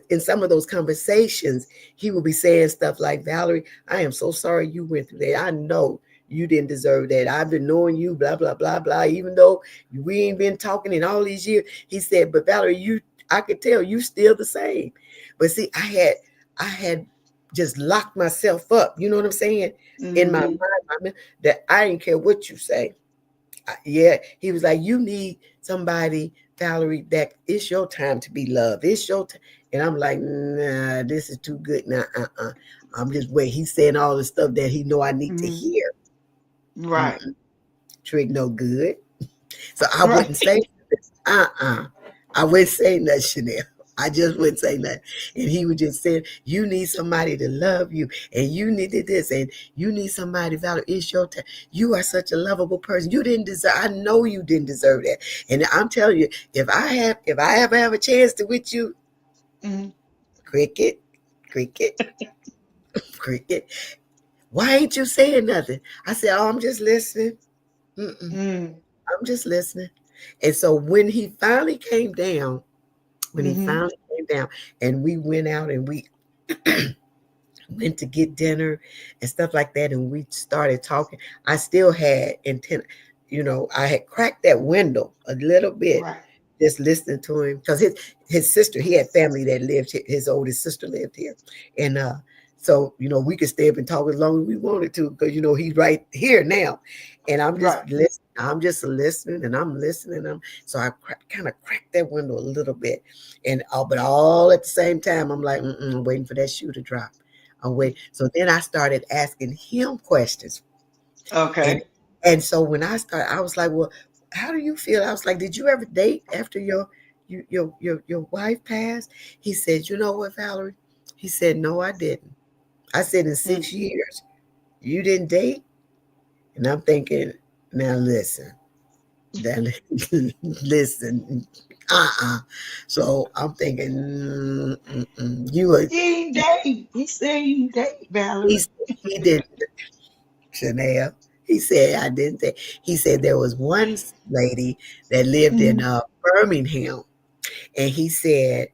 in some of those conversations, he will be saying stuff like, "Valerie, I am so sorry you went through that. I know you didn't deserve that. I've been knowing you, blah blah blah blah. Even though we ain't been talking in all these years," he said, "But Valerie, I could tell you still the same." But see, I had just locked myself up. You know what I'm saying? In my Mm-hmm. mind, that I didn't care what you say. Yeah, he was like, "You need somebody, Valerie, that it's your time to be loved. It's your time." And I'm like, "Nah, this is too good now. I'm just wait." He's saying all the stuff that he know I need to Mm-hmm. hear. Right. Mm-mm, Trick no good. So I wouldn't Right. say, uh-uh. I wouldn't say nothing, Chanel. I just wouldn't say nothing. And he would just say, "You need somebody to love you, and you needed this, and you need somebody, Valerie, it's your time. You are such a lovable person. You didn't deserve, I know you didn't deserve that." And I'm telling you, if I ever have a chance to with you, Mm-hmm. cricket, cricket, cricket, why ain't you saying nothing? I said, "Oh, I'm just listening. Mm-mm, I'm just listening." And so when he Mm-hmm. finally came down and we went out and we went to get dinner and stuff like that, and we started talking, I still had intent, I had cracked that window a little bit, Right. just listening to him, because his sister, he had family that lived here. His oldest sister lived here. And so we could stay up and talk as long as we wanted to, because he's right here now. And I'm just Right. listening. I'm just listening, and I'm listening. So I kind of cracked that window a little bit, and but all at the same time, I'm like, I'm waiting for that shoe to drop. I'm waiting. So then I started asking him questions, and Okay. so when I started, I was like, "Well, how do you feel?" I was like, "Did you ever date after your wife passed?" He said, "You know what, Valerie?" He said, "No, I didn't." I said, "In Mm. 6 years, you didn't date?" And I'm thinking, now listen, then listen, So I'm thinking, you were. He ain't date. He said he ain't date, He Valerie. said he didn't, Chanel. He said I didn't think. He said there was one lady that lived in Mm-hmm. Birmingham, and he said,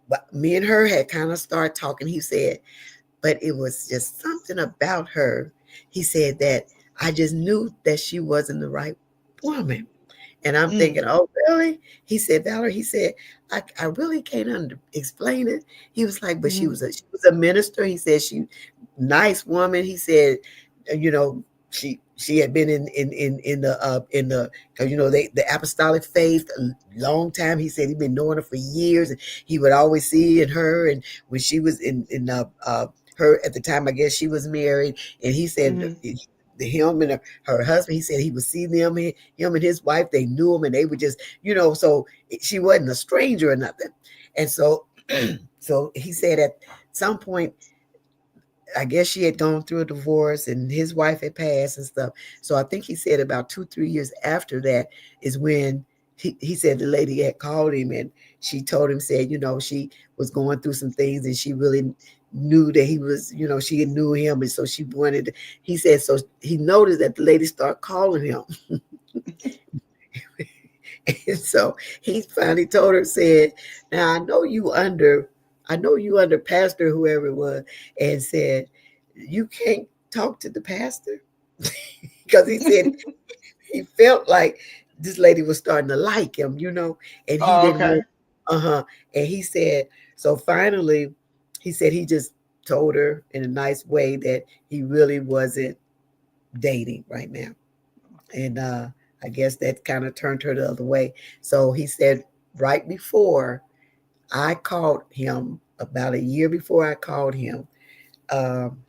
but me and her had kind of started talking. He said, but it was just something about her. He said that I just knew that she wasn't the right woman. And I'm Mm. thinking, "Oh, really?" He said, "Valerie," he said, I really can't explain it." He was like, "But Mm-hmm. she was a minister." He said, "She nice woman." He said, you know, she had been in the, because the apostolic faith a long time. He said he'd been knowing her for years, and he would always see in her, and when she was in her at the time, I guess she was married, and he said Mm-hmm. him and her husband, he said he would see them, him and his wife, they knew him, and they would just, so she wasn't a stranger or nothing. And so so he said at some point, I guess she had gone through a divorce and his wife had passed and stuff. So I think he said about 2, 3 years after that is when he said the lady had called him, and she told him, said, she was going through some things, and she really knew that he was, she knew him. And so she wanted, he said, so he noticed that the lady started calling him. And so he finally told her, said, "Now I know you under pastor, whoever it was," and said, "You can't talk to the pastor," because he said he felt like this lady was starting to like him, and he Oh, didn't want okay. Uh-huh. And he said, so finally, he said he just told her in a nice way that he really wasn't dating right now. And I guess that kind of turned her the other way. So he said, right before I called him, about a year before I called him,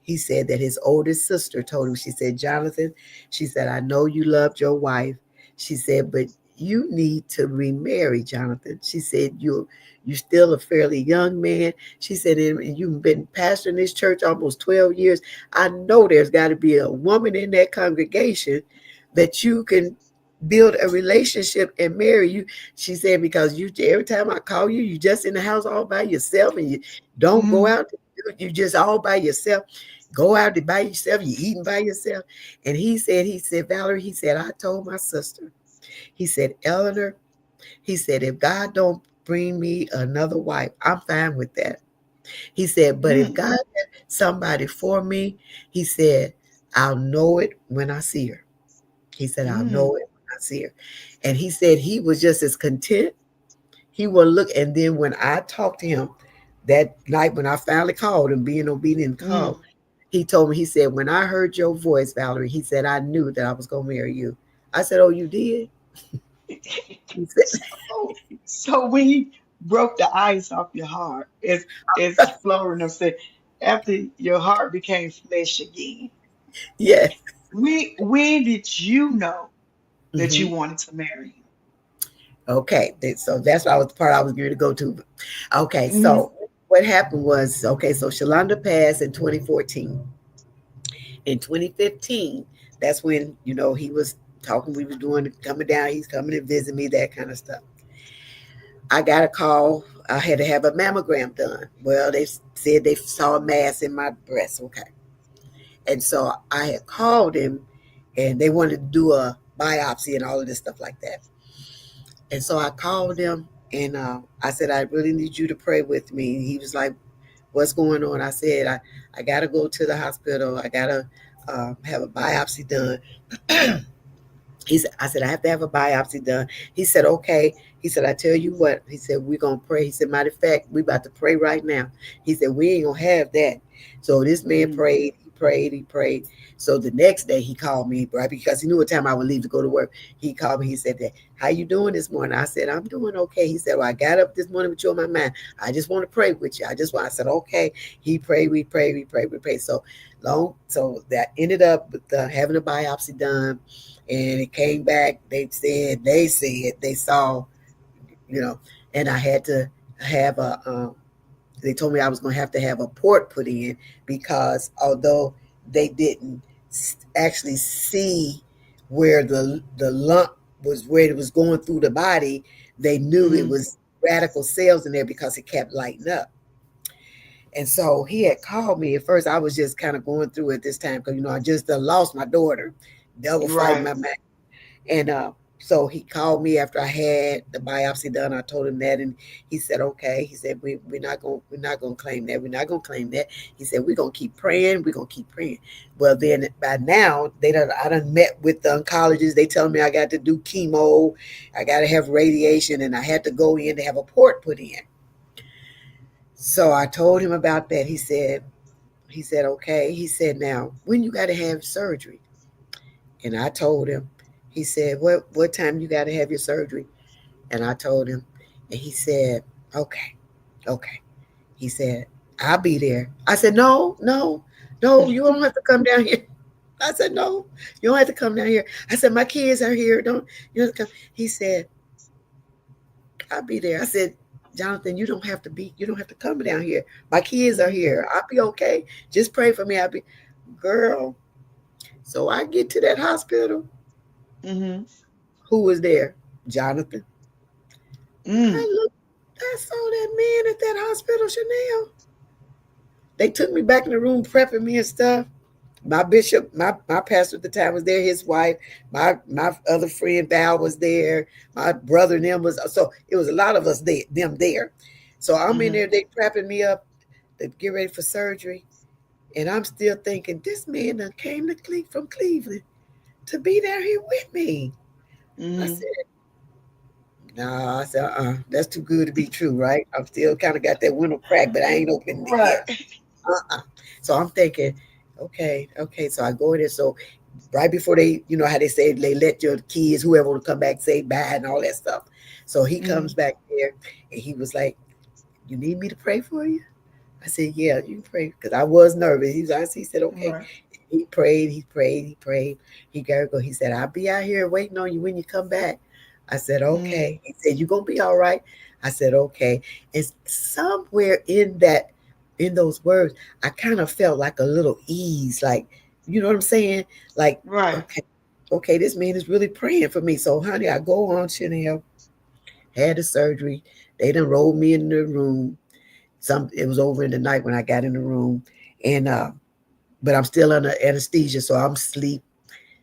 he said that his oldest sister told him, she said, Jonathan, she said, I know you loved your wife. She said, but you need to remarry, Jonathan. She said, you're still a fairly young man. She said, and you've been pastoring this church almost 12 years. I know there's got to be a woman in that congregation that you can build a relationship and marry you. She said, because you every time I call you, you just in the house all by yourself and you don't go Mm-hmm. out. You just all by yourself. Go out to by yourself. You eating by yourself. And he said, Valerie, he said, I told my sister, he said, Eleanor, he said, if God don't bring me another wife, I'm fine with that. He said, but if Mm. God has somebody for me, he said, I'll know it when I see her. He said, I'll Mm. know it when I see her. And he said he was just as content. He would look. And then when I talked to him that night, when I finally called him, being obedient Mm. call, he told me, he said, when I heard your voice, Valerie, he said, I knew that I was going to marry you. I said, oh, you did? He said, So when he broke the ice off your heart, as Florina said, after your heart became flesh again, yes. when did you know that you Hmm. wanted to marry Okay. So that's what I was the part I was going to go to. Okay. him? So what happened was, okay, so Shalonda passed in 2014. In 2015, that's when, he was talking, we was doing, coming down, he's coming to visit me, that kind of stuff. I got a call. I had to have a mammogram done. Well, they said they saw a mass in my breast. Okay. And so I had called him and they wanted to do a biopsy and all of this stuff like that. And so I called him and I said, I really need you to pray with me. He was like, what's going on? I said, I got to go to the hospital. I got to have a biopsy done. I said, I have to have a biopsy done. He said, okay. He said, I tell you what. He said, we're going to pray. He said, matter of fact, we about to pray right now. He said, we ain't going to have that. So this man Mm-hmm. prayed, he prayed, he prayed. So the next day he called me, right, because he knew what time I would leave to go to work. He called me. He said, that, how you doing this morning? I said, I'm doing okay. He said, well, I got up this morning with you on my mind. I just want to pray with you. I said, okay. He prayed, we prayed, we prayed, we prayed. So that ended up with having a biopsy done and it came back. They said they saw, you know, and I had to have a. They told me I was going to have a port put in because although they didn't actually see where the lump was, where it was going through the body, they knew it Mm-hmm. was radical cells in there because it kept lighting up. And so he had called me. At first, I was just kind of going through it this time because I just lost my daughter, devil fighting Right. my mind. And so he called me after I had the biopsy done. I told him that, and he said, "Okay." He said, we're not gonna claim that. We're not gonna claim that." He said, "We're gonna keep praying. We're gonna keep praying." Well, then by now I done met with the oncologists. They tell me I got to do chemo, I got to have radiation, and I had to go in to have a port put in. So I told him about that. He said, "Okay." He said, "Now, when you got to have surgery?" And I told him. He said, what time you got to have your surgery? And I told him. And he said, okay, okay. He said, I'll be there. I said, no, no, no, you don't have to come down here. I said, no, you don't have to come down here. I said, my kids are here. Don't you have to come? He said, I'll be there. I said, Jonathan, you don't have to come down here. My kids are Mm-hmm. here. I'll be okay. Just pray for me. I'll be, girl. So I get to that hospital. Mm-hmm. Who was there? Jonathan. Mm. I looked, I saw that man at that hospital, Chanel. They took me back in the room, prepping me and stuff. My bishop, my pastor at the time was there, his wife, my other friend Val was there, my brother and them was, so it was a lot of us there, them there. So I'm in Mm-hmm. there, they prepping me up to get ready for surgery. And I'm still thinking, this man done came to from Cleveland to be down here with me. I Mm-hmm. said, No, I said, that's too good to be true, right? I'm still kind of got that window crack, but I ain't opened it Right. yet. Uh-uh. So I'm thinking, okay. So I go in there. So right before they, you know how they say they let your kids, whoever will come back, say bye and all that stuff. So he Mm-hmm. comes back there and he was like, "You need me to pray for you?" I said, "Yeah, you can pray," because I was nervous. He said, "Okay." Right. He prayed, he prayed, he prayed. He got to go. He said, "I'll be out here waiting on you when you come back." I said, Mm-hmm. "Okay." He said, "You're gonna be all right." I said, "Okay." And somewhere in that, in those words, I kind of felt like a little ease, like, you know what I'm saying? Like, Right. okay, okay, this man is really praying for me. So, honey, I go on, Chanel, had the surgery. They done rolled me in the room. It was over in the night when I got in the room, and but I'm still under anesthesia, so I'm asleep.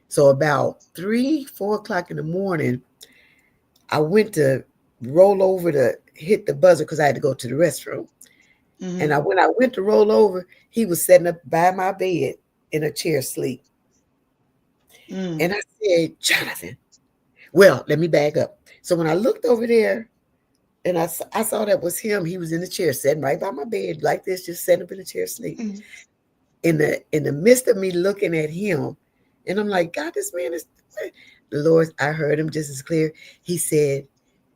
So about 3, 4 o'clock in the morning, I went to roll over to hit the buzzer because I had to go to the restroom. And Mm-hmm. when I went to roll over, he was sitting up by my bed in a chair asleep. Mm-hmm. And I said, "Jonathan." Well, let me back up. So when I looked over there and I saw that was him, he was in the chair sitting right by my bed like this, just sitting up in the chair asleep. In the midst of me looking at him, and I'm like, God, this man is the Lord. I heard him just as clear. He said,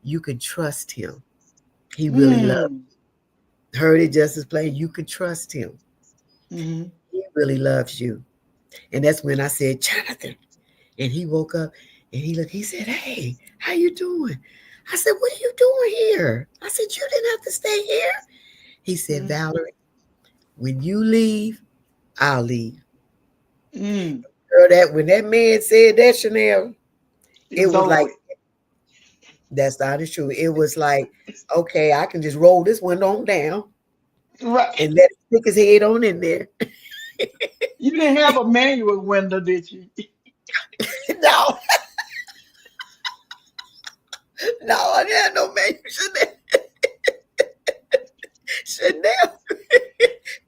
"You can trust him. He really loves." Mm-hmm. Heard it just as plain. You can trust him. Mm-hmm. He really loves you. And that's when I said, "Jonathan." And he woke up and he looked. He said, "Hey, how you doing?" I said, "What are you doing here?" I said, "You didn't have to stay here." He said, Mm-hmm. "Valerie, when you leave, I'll leave." Mm. Girl, that when that man said that, Chanel, It it was was over like, with. that's not true. It was like, okay, I can just roll this window on down Right. and let him stick his head on in there. You didn't have a manual window, did you? No, no, I didn't know, man. Chanel,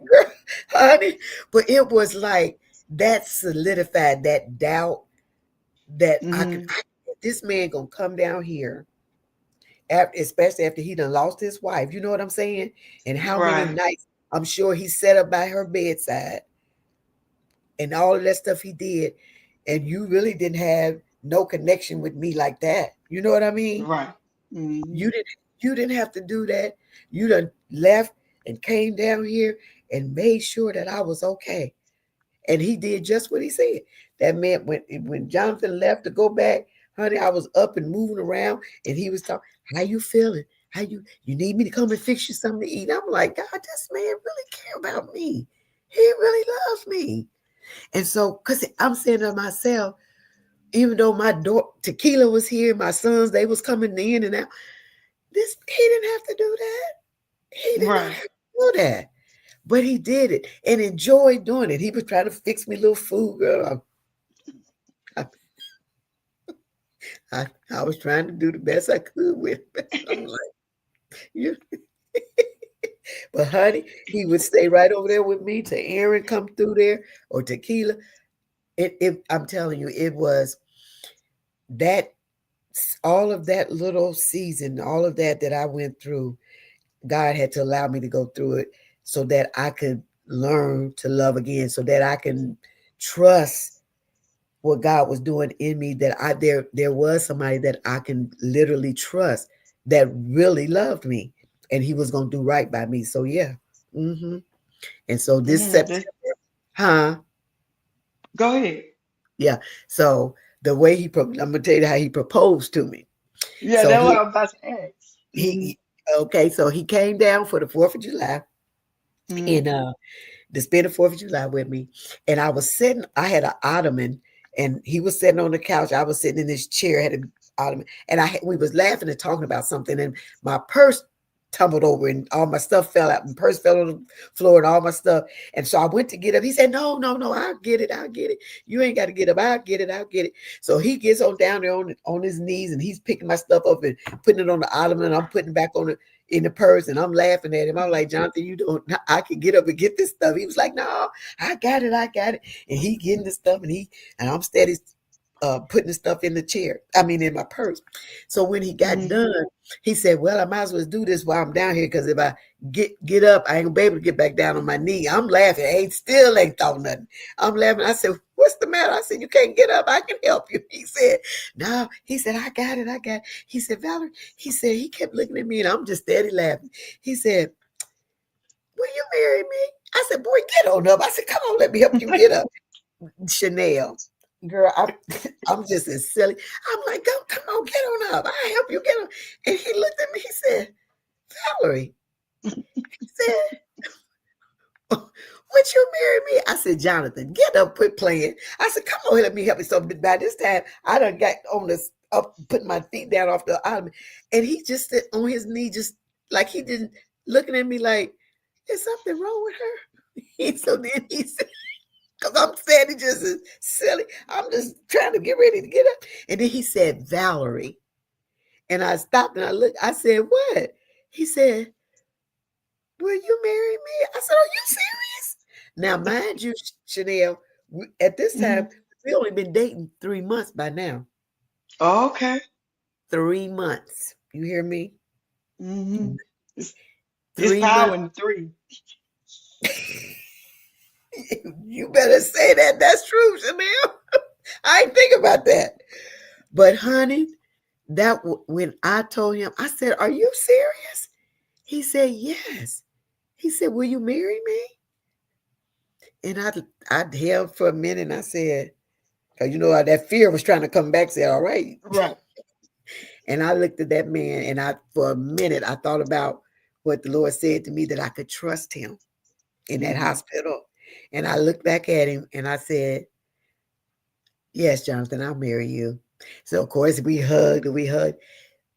girl, honey. But it was like that solidified that doubt that Mm-hmm. this man gonna come down here, after, especially after he done lost his wife. You know what I'm saying? And how many Right. nights I'm sure he sat up by her bedside and all of that stuff he did, and you really didn't have no connection with me like that. You know what I mean? Right. Mm-hmm. You didn't have to do that. You done left and came down here and made sure that I was okay. And he did just what he said. That meant when Jonathan left to go back, honey, I was up and moving around, and he was talking. How you feeling? How you need me to come and fix you something to eat? I'm like, God, this man really care about me. He really loves me. And so, cause I'm saying to myself, even though my daughter Tequila was here, my sons they was coming in and out. This he didn't have to do that. He did not Right. have to do that. But he did it and enjoyed doing it. He was trying to fix me little food, girl. I, I was trying to do the best I could with it. I'm like, you. But honey, he would stay right over there with me till Aaron come through there or Tequila. I'm telling you, it was that all of that little season, all of that I went through. God had to allow me to go through it so that I could learn to love again, so that I can trust what God was doing in me, that there was somebody that I can literally trust that really loved me and he was going to do right by me. So yeah. hmm And so this Mm-hmm. September, huh? Go ahead. Yeah. So the way I'm going to tell you how he proposed to me. Yeah, So that's what he, I'm about to ask. Mm-hmm. he, okay. So he came down for the 4th of July Mm-hmm. and, to spend the 4th of July with me. And I was sitting, I had an ottoman and he was sitting on the couch. I was sitting in this chair, had an ottoman. And we was laughing and talking about something. And my purse tumbled over and all my stuff fell out. My purse fell on the floor and all my stuff. And so I went to get up. He said, "No, no, no, I'll get it. I'll get it. You ain't got to get up. I'll get it. I'll get it." So he gets on down there on his knees and he's picking my stuff up and putting it on the ottoman. And I'm putting it back on the in the purse and I'm laughing at him. I'm like, "Jonathan, you don't, I can get up and get this stuff." He was like, "No, I got it. I got it." And he getting the stuff and I'm steady. putting the stuff in the chair. I mean, in my purse. So when he got Mm-hmm. done, he said, "Well, I might as well do this while I'm down here because if I get up, I ain't gonna be able to get back down on my knee." I'm laughing. Ain't thought nothing. I'm laughing. I said, "What's the matter?" I said, "You can't get up. I can help you." He said, "No." He said, "I got it. I got it." He said, "Valerie." He said he kept looking at me and I'm just steady laughing. He said, "Will you marry me?" I said, "Boy, get on up." I said, "Come on, let me help you get up." Chanel. Girl, I'm just as silly. I'm like, come on, get on up. I help you get on. And he looked at me, he said, "Valerie," he said, "would you marry me?" I said, "Jonathan, get up, quit playing." I said, "Come on, let me help you." So by this time, I done got on this up, putting my feet down off the ottoman. And he just sit on his knee, just like he didn't looking at me like, "Is something wrong with her?" So then he said, because I'm standing just as silly. I'm just trying to get ready to get up. And then he said, "Valerie." And I stopped and I looked. I said, "What?" He said, "Will you marry me?" I said, "Are you serious?" Now, mind you, Chanel, at this Mm-hmm. time, we only been dating 3 months by now. Okay. 3 months. You hear me? Mm-hmm. It's, it's Three power months. in three. You better say that. That's true, Chanel. I ain't think about that. But honey, when I told him, I said, "Are you serious?" He said, "Yes." He said, "Will you marry me?" And I held for a minute and I said, because that fear was trying to come back, say, "All right." Right. And I looked at that man and for a minute, I thought about what the Lord said to me that I could trust him in that Mm-hmm. hospital. And I looked back at him and I said, "Yes, Jonathan, I'll marry you." So, of course, we hugged and we hugged.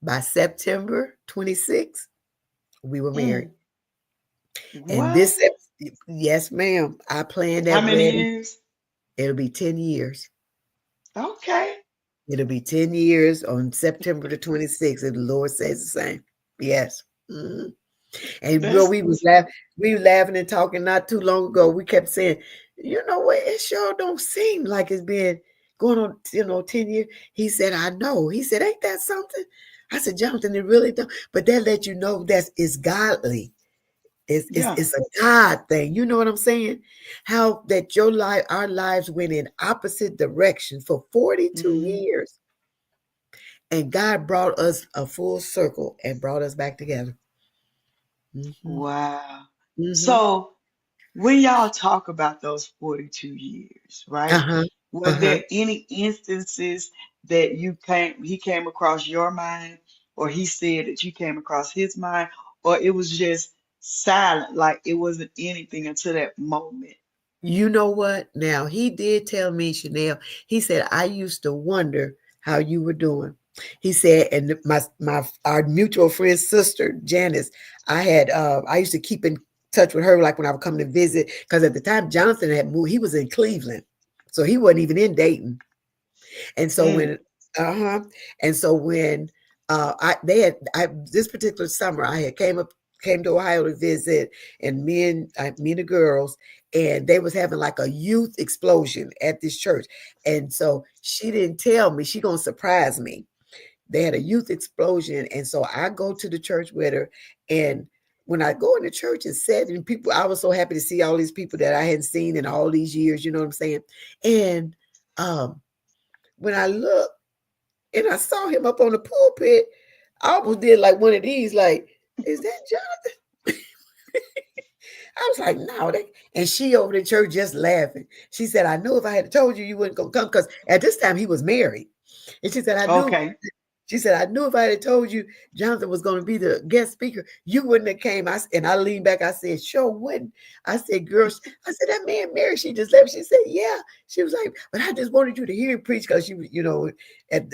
By September 26th, we were married. Mm. And What? yes, ma'am, I planned How that many wedding. years? It'll be 10 years. Okay. It'll be 10 years on September the 26th, and the Lord says the same. Yes. Mhm. And That's we were laughing and talking not too long ago. We kept saying, "You know what? It sure don't seem like it's been going on, 10 years." He said, "I know." He said, "Ain't that something?" I said, "Jonathan, it really don't." But that let you know that it's godly. yeah. It's a God thing. You know what I'm saying? How that our lives went in opposite directions for 42 Mm-hmm. years. And God brought us a full circle and brought us back together. Hmm. Wow. Hmm. So when y'all talk about those 42 years, right? Uh-huh. Were Uh-huh. there any instances that he came across your mind, or he said that you came across his mind, or it was just silent, like it wasn't anything until that moment? You know what? Now he did tell me, Chanel. He said, "I used to wonder how you were doing." He said, and my our mutual friend's sister, Janice, I used to keep in touch with her like when I would come to visit, because at the time Jonathan had moved, he was in Cleveland. So he wasn't even in Dayton. And so Mm, when uh-huh. And so when I they had I this particular summer I had came to Ohio to visit, and me and the girls, and they was having like a youth explosion at this church. And so she didn't tell me, she gonna surprise me. They had a youth explosion, and so I go to the church with her. And when I go in the church and said, and people, I was so happy to see all these people that I hadn't seen in all these years, you know what I'm saying? And when I looked and I saw him up on the pulpit, I almost did like one of these, like, "Is that Jonathan?" I was like, "No." And she over the church just laughing. She said, "I knew if I had told you, you wouldn't go come," because at this time he was married. And she said, okay. she said, "I knew if I had told you Jonathan was going to be the guest speaker, you wouldn't have came." And I leaned back. I said, "Sure wouldn't." I said, "Girl," I said, "that man married." She just left. She said, "Yeah." She was like, "But I just wanted you to hear him preach," because she was,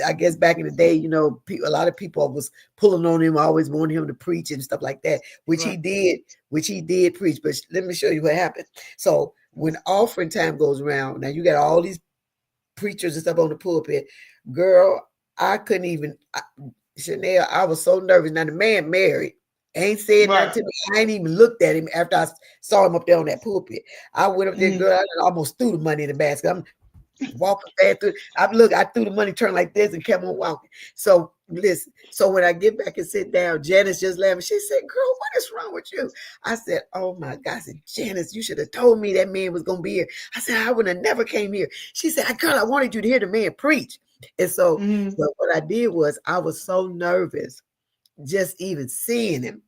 I guess back in the day, a lot of people was pulling on him, always wanting him to preach and stuff like that, Right. which he did preach. But let me show you what happened. So when offering time goes around, now you got all these preachers and stuff on the pulpit. Girl, I couldn't even, Chanel, I was so nervous. Now the man married, ain't said nothing Right. to me. I ain't even looked at him after I saw him up there on that pulpit. I went up there, Mm, girl, I almost threw the money in the basket. walking fast through. I threw the money, turned like this, and kept on walking. So listen. So when I get back and sit down, Janice just laughing. She said, "Girl, what is wrong with you?" I said, "Oh my God!" I said, "Janice, you should have told me that man was gonna be here." I said, "I would have never came here." She said, "Girl, I wanted you to hear the man preach." And so, Mm-hmm. but what I did was I was so nervous just even seeing him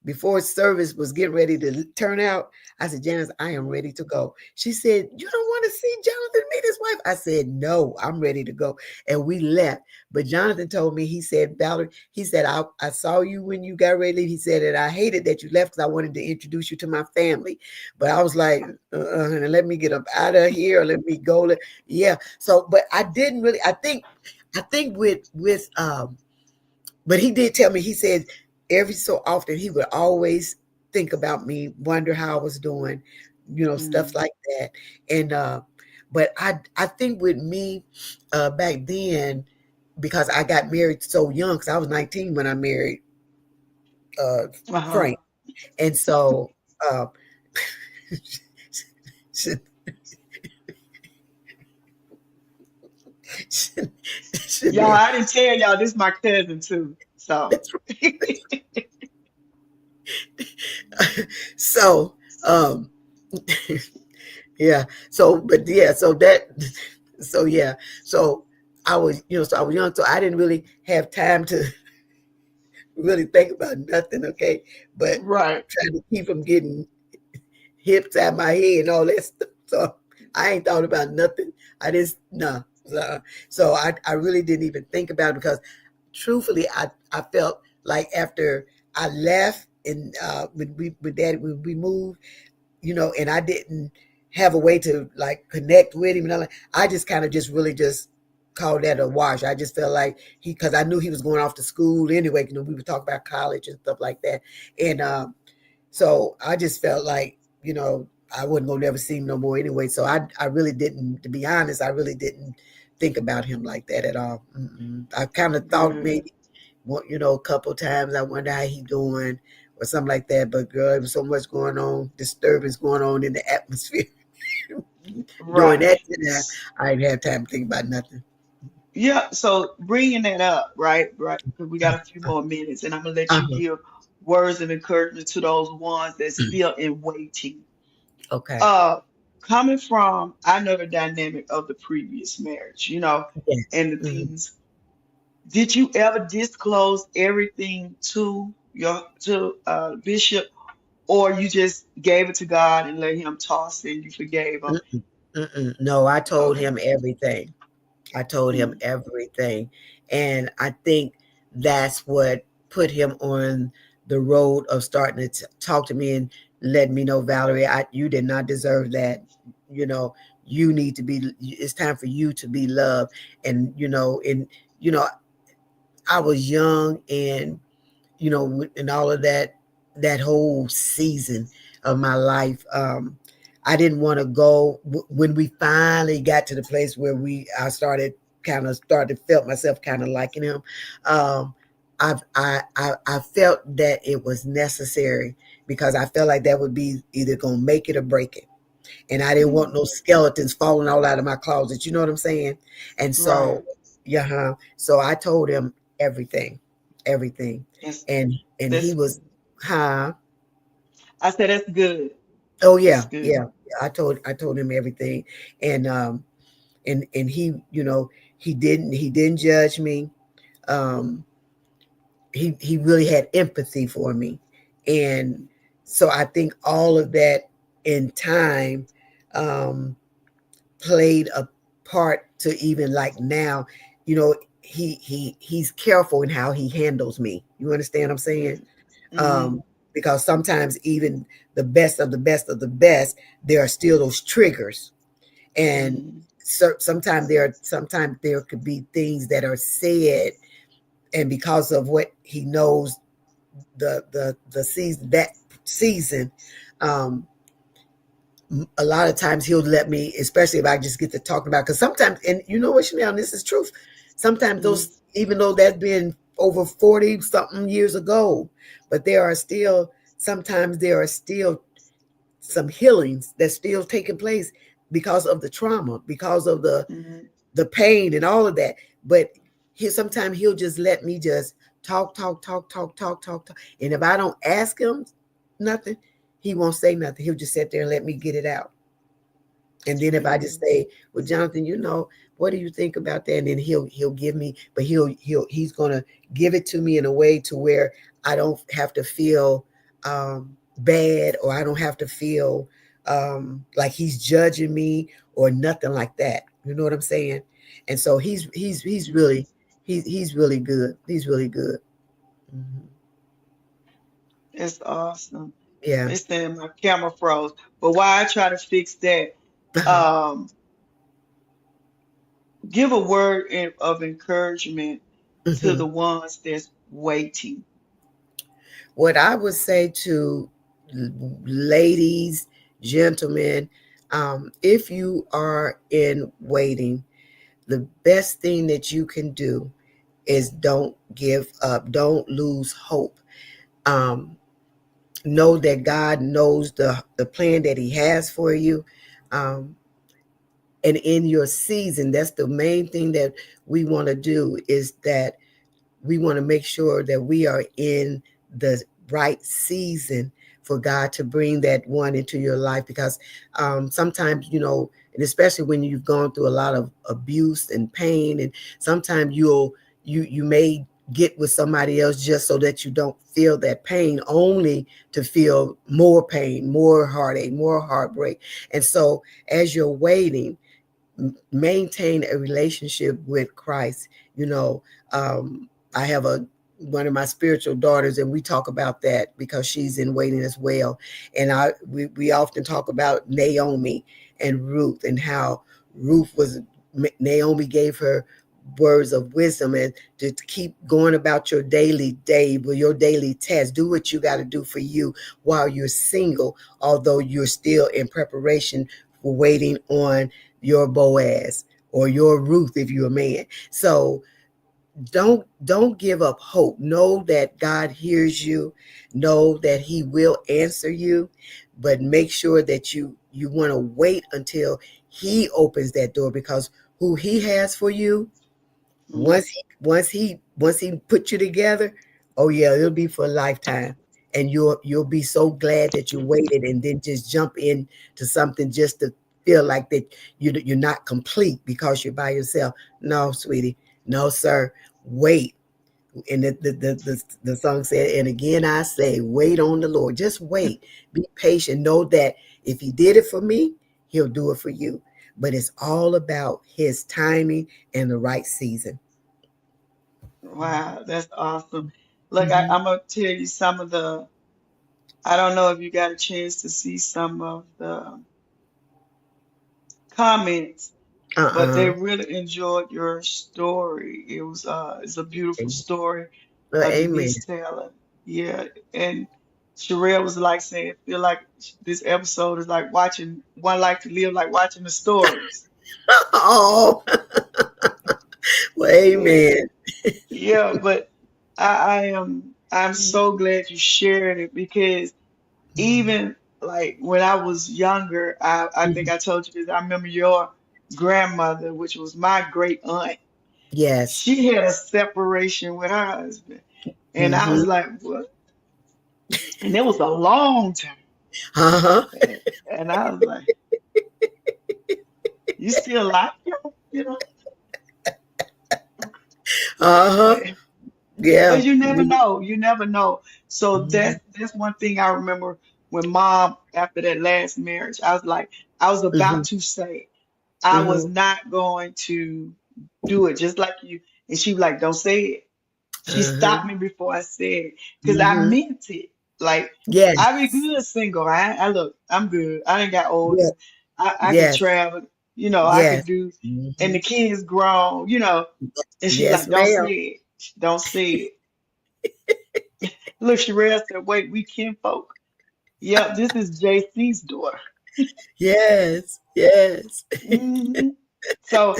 before service was getting ready to turn out. I said, "Janice, I am ready to go." She said, "You don't want to see Jonathan meet his wife?" I said, "No, I'm ready to go." And we left. But Jonathan told me, he said, "Valerie," he said, I saw you when you got ready to leave. He said, "And I hated that you left because I wanted to introduce you to my family." But I was like, let me get up out of here. Let me go. Yeah. So, but I didn't really, I think but he did tell me, he said every so often he would always think about me, wonder how I was doing, stuff Mm-hmm. like that. And but I think with me back then, because I got married so young, because I was 19 when I married uh Uh-huh. Frank. And so uh Y'all, Chanel, I didn't tell y'all this is my cousin too. So that's so yeah. So, but yeah, so yeah, so so I was young, so I didn't really have time to really think about nothing. Okay, but right. trying to keep from getting hips out my head and all that stuff. So I ain't thought about nothing. I just no. So I really didn't even think about it because truthfully, I felt like after I left and when we moved, and I didn't have a way to like connect with him. And I just kind of just really just called that a wash. I just felt like because I knew he was going off to school anyway. We would talk about college and stuff like that. And so I just felt like, I wasn't going to never see him no more anyway. So I really didn't, to be honest, I really didn't think about him like that at all. Mm-mm. I kind of thought Good. maybe, a couple times I wonder how he doing or something like that. But girl, there was so much going on, disturbance going on in the atmosphere during Right. that time. I didn't have time to think about nothing. Yeah, so bringing that up, right, right, because we got a few more minutes, and I'm gonna let you Uh-huh. give words of encouragement to those ones that's still in waiting. Okay. Uh, Coming from, I know the dynamic of the previous marriage, Yes. and the Hmm. things. Did you ever disclose everything to your bishop, or you just gave it to God and let him toss it and you forgave him? Mm-mm. Mm-mm. No, I told Okay. him everything. I told him Mm, everything. And I think that's what put him on the road of starting to talk to me and letting me know, Valerie, you did not deserve that. You know, you need to be, it's time for you to be loved. And you know, I was young and and all of that whole season of my life. I didn't want to go when we finally got to the place where I started felt myself kind of liking him. Um, I felt that it was necessary because I felt like that would be either gonna make it or break it, and I didn't want mm, no skeletons falling all out of my closet. You know what I'm saying? And right. so, yeah, so I told him everything, everything, That's and he that's was, huh? I said that's good. Oh That's yeah, good. yeah. I told him everything, and and he, he didn't judge me. Um, he really had empathy for me, and so I think all of that in time. Um, Played a part to even like now, you know, he's careful in how he handles me. You understand what I'm saying? Mm-hmm. Um, because sometimes even the best of the best of the best, there are still those triggers. And Mm-hmm. sometimes there could be things that are said, and because of what he knows the season that season, um, a lot of times he'll let me, especially if I just get to talking about, because sometimes, and you know what, Chanel, and this is truth. Sometimes Mm-hmm. those, even though that's been over 40 something years ago, but sometimes there are still some healings that's still taking place because of the trauma, because of Mhm. the pain and all of that. But sometimes he'll just let me just talk. And if I don't ask him nothing, he won't say nothing. He'll just sit there and let me get it out. And then if I just Mhm. say, "Well, Jonathan, what do you think about that?" And then he'll give me, but he's gonna give it to me in a way to where I don't have to feel bad, or I don't have to feel like he's judging me or nothing like that. You know what I'm saying? And so he's Mhm. really he's really good. He's really good. Mhm. It's awesome. Yeah. It's saying my camera froze. But while I try to fix that, Uh-huh. um, give a word of encouragement to the Mhm. ones that's waiting. What I would say to ladies, gentlemen, if you are in waiting, the best thing that you can do is don't give up, don't lose hope. Um, know that God knows the plan that He has for you. Um, and in your season, that's the main thing that we want to do, is that we want to make sure that we are in the right season for God to bring that one into your life. Because sometimes, and especially when you've gone through a lot of abuse and pain, and sometimes you may get with somebody else just so that you don't feel that pain, only to feel more pain, more heartache, more heartbreak. And so as you're waiting, maintain a relationship with Christ. You know, I have a one of my spiritual daughters, and we talk about that because she's in waiting as well. And we often talk about Naomi and Ruth, and how Ruth was Naomi gave her words of wisdom, and to keep going about your daily day with your daily task. Do what you got to do for you while you're single, although you're still in preparation for waiting on your Boaz or your Ruth if you're a man. So don't give up hope. Know that God hears you. Know that He will answer you, but make sure that you want to wait until He opens that door, because who He has for you, Mhm. once he put you together, oh yeah, it'll be for a lifetime. And you'll be so glad that you waited, and then just jump in to something just to feel like that you're not complete because you're by yourself. No, sweetie. No, sir. Wait. And the song said, and again I say, wait on the Lord. Just wait. Be patient. Know that if He did it for me, He'll do it for you. But it's all about His timing and the right season. Wow, that's awesome. Look, Mm-hmm. I'm gonna tell you some of the. I don't know if you got a chance to see some of the comments, but they Uh-uh. really enjoyed your story. It's a beautiful story, Well, amen. Denise Taylor. Yeah, and Sherelle was like saying, feel like this episode is like watching One Life to Live, like watching the stories. Oh, well, Yeah, amen. yeah, but I'm so glad you shared it because even like when I was younger, I think Mhm. I told you this. I remember your grandmother, which was my great aunt. Yes. She had a separation with her husband, and I was Mm-hmm. like, "What?" And it was a long time, Uh-huh. and I was like, "You still like him?" You know, Uh-huh. but Yeah. you never know. You never know. So Mm-hmm. that's one thing I remember when mom, after that last marriage, I was like, I was Mm-hmm. about to say. I was Mm-hmm. not going to do it just like you. And she was like, don't say it. She Uh-huh. stopped me before I said it because I Mm-hmm. meant it. Like, I be Yes. good single. I look, I'm good. I ain't got Yes. older. I could Yes. travel, I Yes. could do, and Mm-hmm. the kids grown. And she's Yes, like, don't ma'am. say it. Don't say it. Look, Sherelle said, wait, we kinfolk. Yep, this is JC's daughter. Yes. Yes. hmm So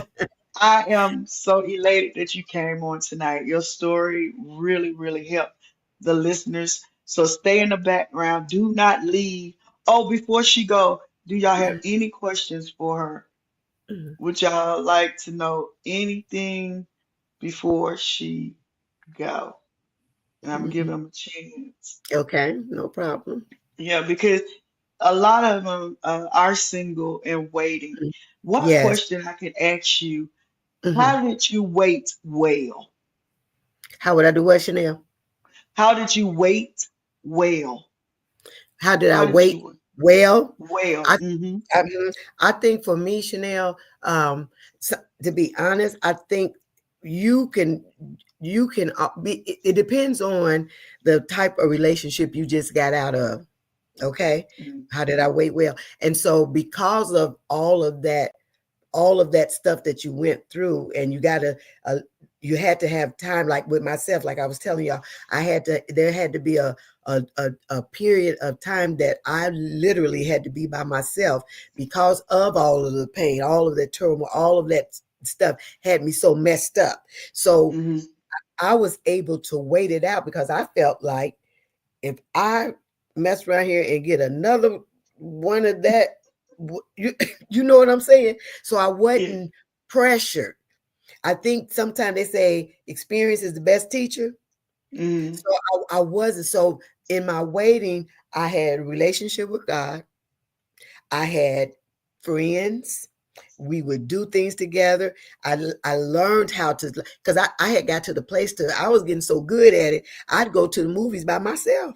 I am so elated that you came on tonight. Your story really, really helped the listeners. So stay in the background. Do not leave. Oh, before she go, Do y'all have any questions for her? Mhm. Would y'all like to know anything before she go? And I'm gonna give Mhm. them a chance. Okay, no problem. Yeah, because a lot of them are single and waiting. Mhm. One Yes. question I could ask you, Hmm. how did you wait well? How would I do what, Chanel? How did you wait well? How did I How did wait? you Well, well? I I, I think for me, Chanel, so, to be honest, I think you can be. It depends on the type of relationship you just got out of. Okay, Mm-hmm. how did I wait well? And so because of all of that stuff that you went through, and uh, you had to have time, like with myself, like I was telling y'all, there had to be a period of time that I literally had to be by myself because of all of the pain, all of the turmoil, all of that stuff had me so messed up. So Mm-hmm. I was able to wait it out because I felt like if I mess around here and get another one of that, you, you know what I'm saying? So I Yeah. wasn't pressured. I think sometimes they say experience is the best teacher. Mm-hmm. So I wasn't. So in my waiting, I had a relationship with God. I had friends. We would do things together. I learned how to, because I had got to the place to, I was getting so good at it. I'd go to the movies by myself,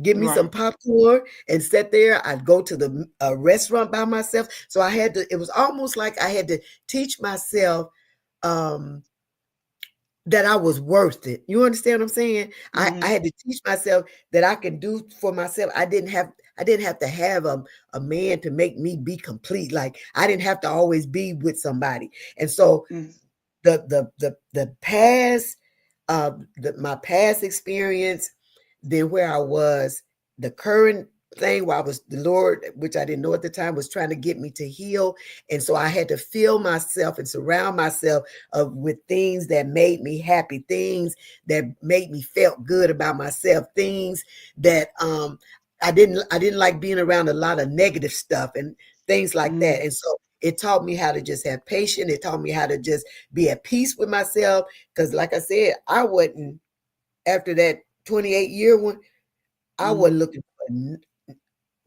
give me some Right. popcorn and sit there. I'd go to the restaurant by myself. So I had to, it was almost like I had to teach myself um, that I was worth it. You understand what I'm saying? I Mm-hmm. had to teach myself that I can do for myself. I didn't have to have a man to make me be complete. Like I didn't have to always be with somebody. And so Mm-hmm. the past my past experience, then where I was, the current thing where I was, the Lord, which I didn't know at the time, was trying to get me to heal. And so I had to fill myself and surround myself with things that made me happy, things that made me felt good about myself, things that I didn't like being around a lot of negative stuff and things like Mm-hmm. that. And so it taught me how to just have patience. It taught me how to just be at peace with myself. Because like I said, I wasn't, after that 28-year one, I Mm-hmm. wasn't looking for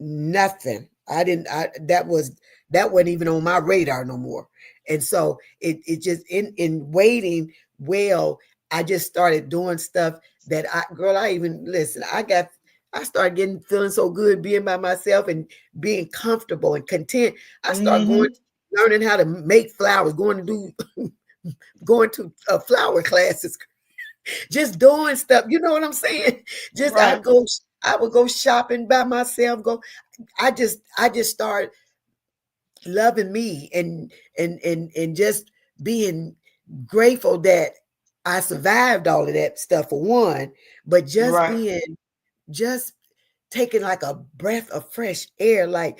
nothing. I didn't. That wasn't even on my radar no more. And so it just in waiting. Well, I just started doing stuff that I even listen. I started getting feeling so good being by myself and being comfortable and content. I started Mm-hmm. learning how to make flowers, going to flower classes, just doing stuff. You know what I'm saying? Just Right. I would go shopping by myself. I just started loving me and just being grateful that I survived all of that stuff for one, but Right. just taking like a breath of fresh air, like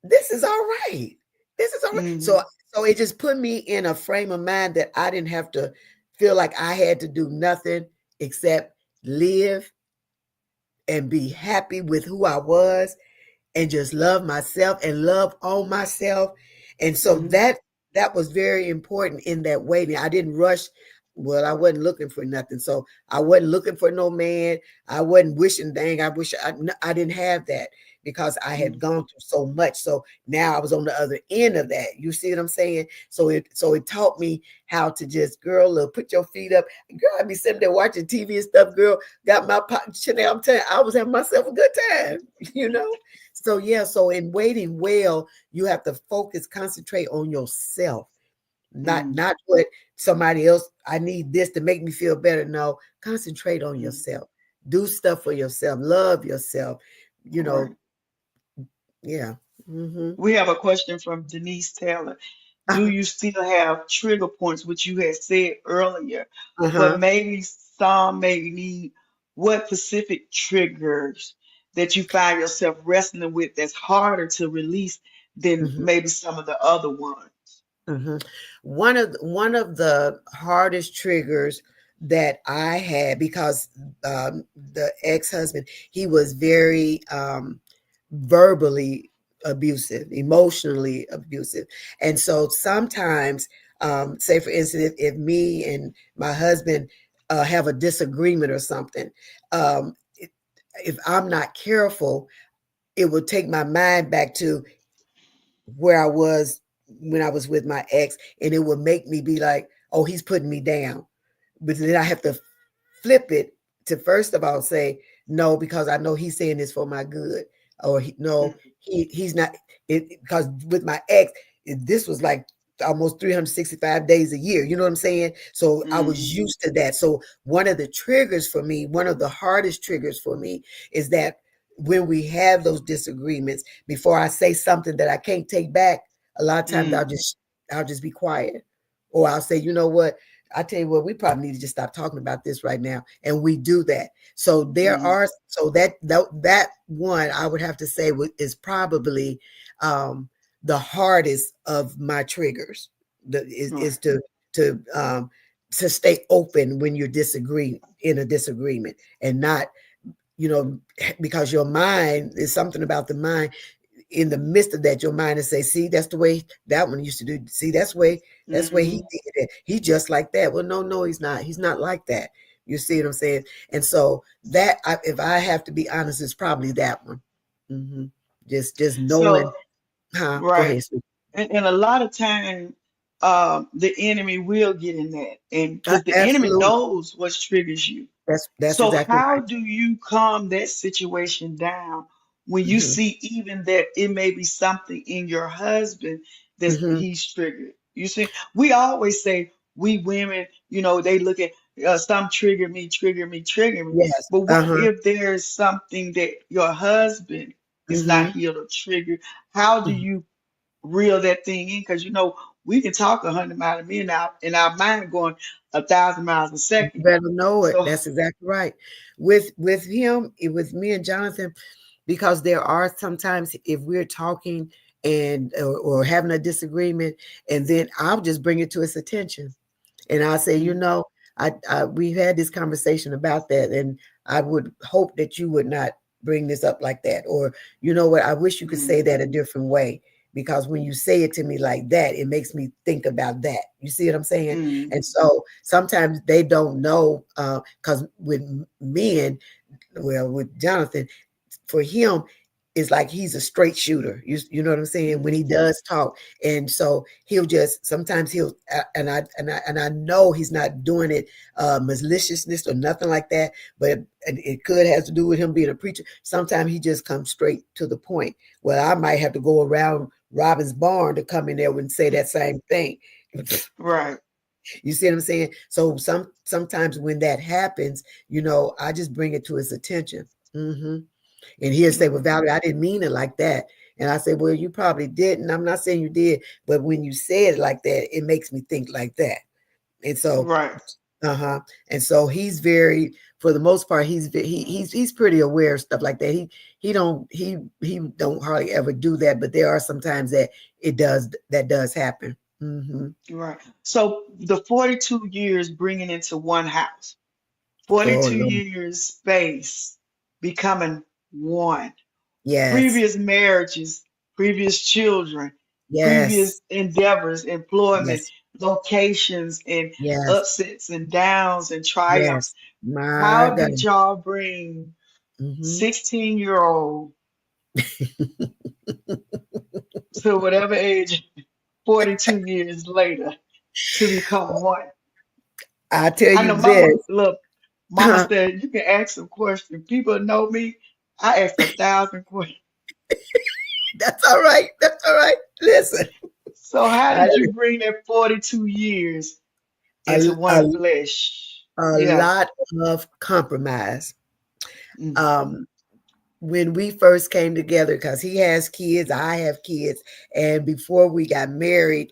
this is all right. This is all right. Mm-hmm. So it just put me in a frame of mind that I didn't have to feel like I had to do nothing except live and be happy with who I was and just love myself and love on myself. And so Mm-hmm. that was very important in that waiting. I didn't rush. Well, I wasn't looking for nothing. So I wasn't looking for no man. I wasn't wishing, dang, I didn't have that because I had Mm-hmm. gone through so much. So now I was on the other end of that. You see what I'm saying? So it taught me how to just, girl, look, put your feet up. Girl, I'd be sitting there watching TV and stuff, girl, got my pot, Chanel, I'm telling you, I was having myself a good time, you know? So yeah, so in waiting well, you have to focus, concentrate on yourself, Mm-hmm. not what somebody else. I need this to make me feel better. No, concentrate on Mm-hmm. yourself. Do stuff for yourself. Love yourself. You Right. know, yeah. Mm-hmm. We have a question from Denise Taylor. Do Uh-huh. you still have trigger points, which you had said earlier, but Uh-huh. maybe some may need what specific triggers that you find yourself wrestling with that's harder to release than Mm-hmm. maybe some of the other ones? Mm-hmm. One of the hardest triggers that I had because the ex-husband, he was very verbally. abusive, emotionally abusive. And so sometimes, say for instance, if me and my husband have a disagreement or something, um, if I'm not careful, it will take my mind back to where I was when I was with my ex, and it will make me be like, oh, he's putting me down. But then I have to flip it to first of all say no, because I know he's saying this for my good, or no, he's not. Because with my ex, this was like almost 365 days a year. You know what I'm saying? So I was Mm-hmm. used to that. So one of the triggers for me, one of the hardest triggers for me, is that when we have those disagreements, before I say something that I can't take back, a lot of times Mm-hmm. I'll just be quiet, or I'll say, you know what, I tell you what, we probably need to just stop talking about this right now. And we do that. So there Mm-hmm. are, so that one I would have to say is probably um, the hardest of my triggers. Is Right. to stay open when you're disagreeing in a disagreement, and not, you know, because your mind is something about the mind. In the midst of that, your mind is say, see, that's the way that one used to do. See, that's way he Mm-hmm. did it. He just like that. Well, no, he's not. He's not like that. You see what I'm saying? And so if I have to be honest, it's probably that one. hmm just knowing. So, Huh? Go right. ahead, sweet. And a lot of time, the enemy will get in that, and because the enemy Absolutely. knows what triggers you. That's So exactly how right. do you calm that situation down when you hmm see even that it may be something in your husband that hmm he's triggered? You see, we always say we women, they look at some trigger me, trigger me, trigger me. Yes. But what Uh-huh. if there's something that your husband is not hmm healed or triggered? How do you reel that thing in? Because we can talk 100 miles a minute out in our mind going 1,000 miles a You second. better know it. So, That's exactly right. With him, with me and Jonathan, because there are sometimes if we're talking and or having a disagreement, and then I'll just bring it to his attention, and I'll say, mm, we've had this conversation about that, and I would hope that you would not bring this up like that, or you know what, I wish you could say mm, that a different way, because when you say it to me like that, it makes me think about that. You see what I'm saying? mm, And so sometimes they don't know, because with men, well, with Jonathan, for him, it's like he's a straight shooter. You know what I'm saying? When he mm, does talk, and so he'll just sometimes and I know he's not doing it maliciousness or nothing like that, but it could have to do with him being a preacher. Sometimes he just comes straight to the point. Well, I might have to go around Robin's barn to come in there and say that same thing. right. You see what I'm saying? So sometimes when that happens, I just bring it to his attention. hmm And he'll say, "Well, Right. Valerie, I didn't mean it like that." And I say, "Well, you probably didn't. I'm not saying you did, but when you say it like that, it makes me think like that." And so, Right. uh-huh. And so he's very, for the most part, he's pretty aware of stuff like that. He don't hardly ever do that, but there are some times that does happen. Right. So the 42 years bringing into one house, Oh 42 Lord. years space becoming one. Yes. Previous marriages, previous children, previous Yes. endeavors, employment, Yes. locations, and Yes. upsets and downs and triumphs. Yes. My How did God. y'all bring hmm 16-year-old to whatever age, 42 years later, to become one? I tell I you know mama, this. look, mama said you can ask some questions. People know me. I ask 1,000 questions. That's all right. That's all right. Listen, So how I, did you bring that 42 years a, into a, one flesh? a Yeah. lot of compromise. Mm, Um, when we first came together, because he has kids, I have kids, and before we got married,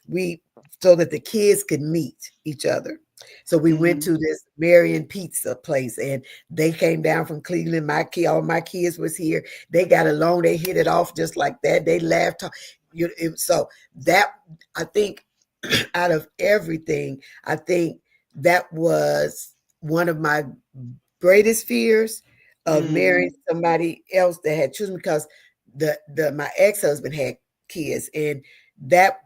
we so that the kids could meet each other. So we went mm, to this Marion Pizza place, and they came down from Cleveland. All my kids was here. They got along. They hit it off just like that. They laughed. So that, I think, out of everything, I think that was one of my greatest fears, of marrying mm, somebody else that had chosen, because the my ex-husband had kids, and that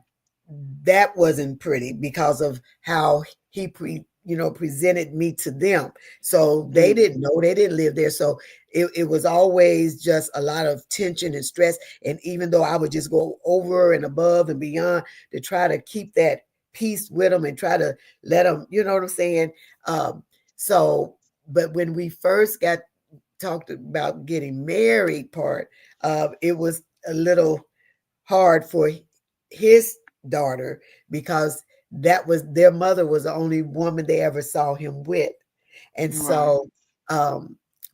that wasn't pretty because of how he presented me to them. So they Mm. didn't know, they didn't live there. So it was always just a lot of tension and stress. And even though I would just go over and above and beyond to try to keep that peace with them and try to let them, you know what I'm saying? Um, so, but when we first got talked about getting married part, it was a little hard for his daughter because that was their mother was the only woman they ever saw him with. And Right. so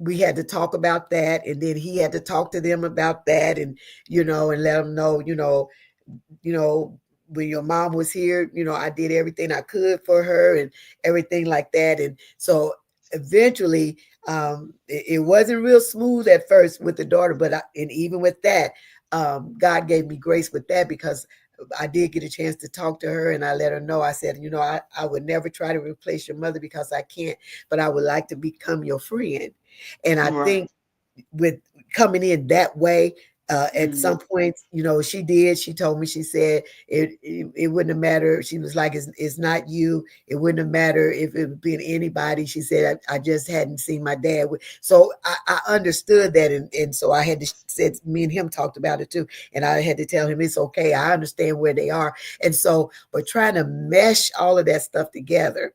we had to talk about that, and then he had to talk to them about that, and and let them know, you know, when your mom was here, I did everything I could for her and everything like that. And so eventually, it wasn't real smooth at first with the daughter, but and even with that, God gave me grace with that because I did get a chance to talk to her, and I let her know. I said, I would never try to replace your mother because I can't, but I would like to become your friend. And I Right. think with coming in that way, at Mm. some point, she did. She told me, she said it wouldn't have mattered. She was like, it's not you. It wouldn't have mattered if it had been anybody. She said, I just hadn't seen my dad. So I understood that. And so I had to said, me and him talked about it too. And I had to tell him it's okay. I understand where they are. And so, but trying to mesh all of that stuff together,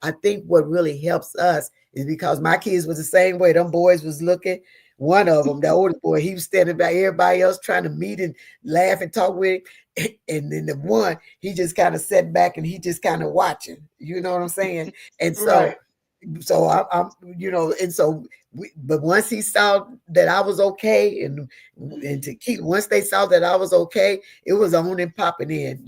I think what really helps us is because my kids was the same way. Them boys was looking. One of them, the older boy, he was standing by everybody else trying to meet and laugh and talk with him. And then the one, he just kind of sat back and he just kind of watching. You know what I'm saying? And Right. so I'm, and so, but once he saw that I was okay, and to Mm. keep, once they saw that I was okay, it was on and popping in.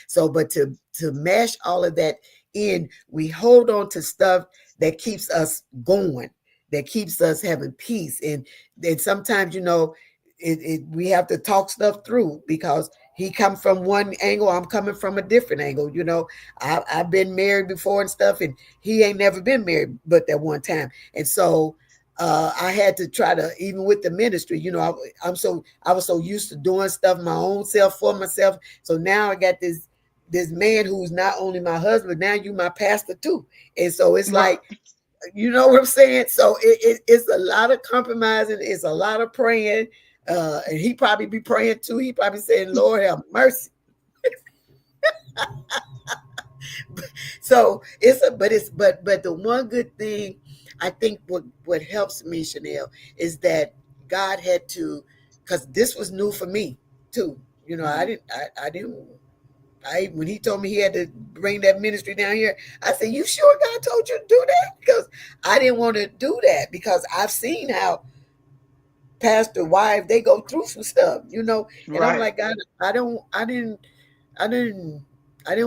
So, but to mesh all of that in, we hold on to stuff that keeps us going, that keeps us having peace. And then sometimes, we have to talk stuff through because he come from one angle, I'm coming from a different angle. I've been married before and stuff, and he ain't never been married but that one time. And so I had to try to, even with the ministry, I was so used to doing stuff my own self for myself. So now I got this man who's not only my husband, now you my pastor too. And so it's Right. like, you know what I'm saying? So it's a lot of compromising. It's a lot of praying. And he probably be praying too. He probably saying, Lord have mercy. So but the one good thing, I think what helps me, Chanel, is that God had to, because this was new for me too. Mm. I didn't when he told me he had to bring that ministry down here, I said, "You sure God told you to do that?" Because I didn't want to do that because I've seen how pastor wives they go through some stuff. And I'm Right. like, God, I didn't, I didn't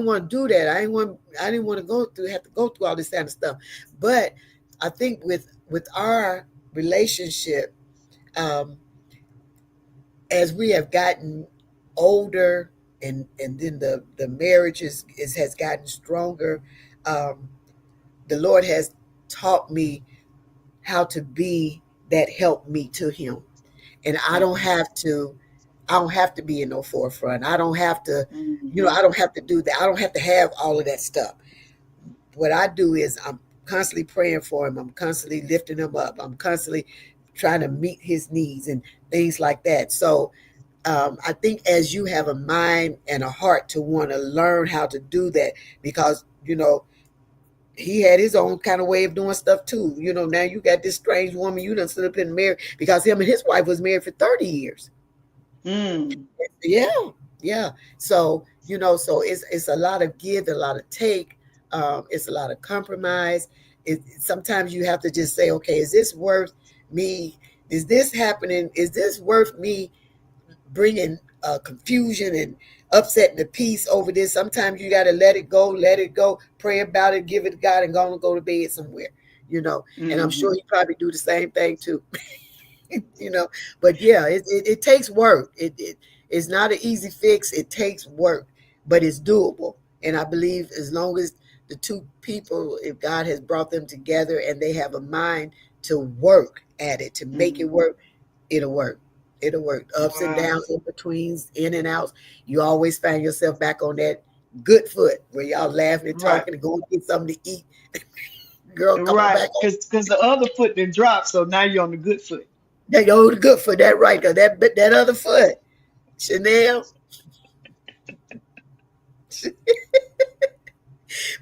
want to do that. I didn't want to have to go through all this kind of stuff. But I think with our relationship, um, as we have gotten older, and then the marriage has gotten stronger, um, the Lord has taught me how to be that help me to him. And Okay. I don't have to be in no forefront. I don't have to, Mm-hmm. I don't have to do that. I don't have to have all of that stuff. What I do is I'm constantly praying for him. I'm constantly lifting him up. I'm constantly trying to meet his needs and things like that. So I think as you have a mind and a heart to want to learn how to do that, because he had his own kind of way of doing stuff too. Now you got this strange woman you done stood up and married, because him and his wife was married for 30 years. Mm. Yeah, yeah. So so it's a lot of give, a lot of take. It's a lot of compromise. Sometimes you have to just say, okay, is this worth me? Is this happening? Is this worth me bringing confusion and upsetting the peace over this? Sometimes you got to let it go, pray about it, give it to God, and go to bed somewhere. And I'm sure Mm-hmm. he probably do the same thing too. you know but yeah, it takes work. It's not an easy fix. It takes work, but it's doable. And I believe as long as the two people, if God has brought them together and they have a mind to work at it, to make it Mm-hmm. work, it'll work. It'll work. Ups and Wow. downs, in betweens, in and outs. You always find yourself back on that good foot where y'all laughing and Right. talking and going to get something to eat. Girl, come on Right. back on. Because the other foot didn't drop, so now you're on the good foot. That old good foot, that right, 'cause that other foot, Chanel.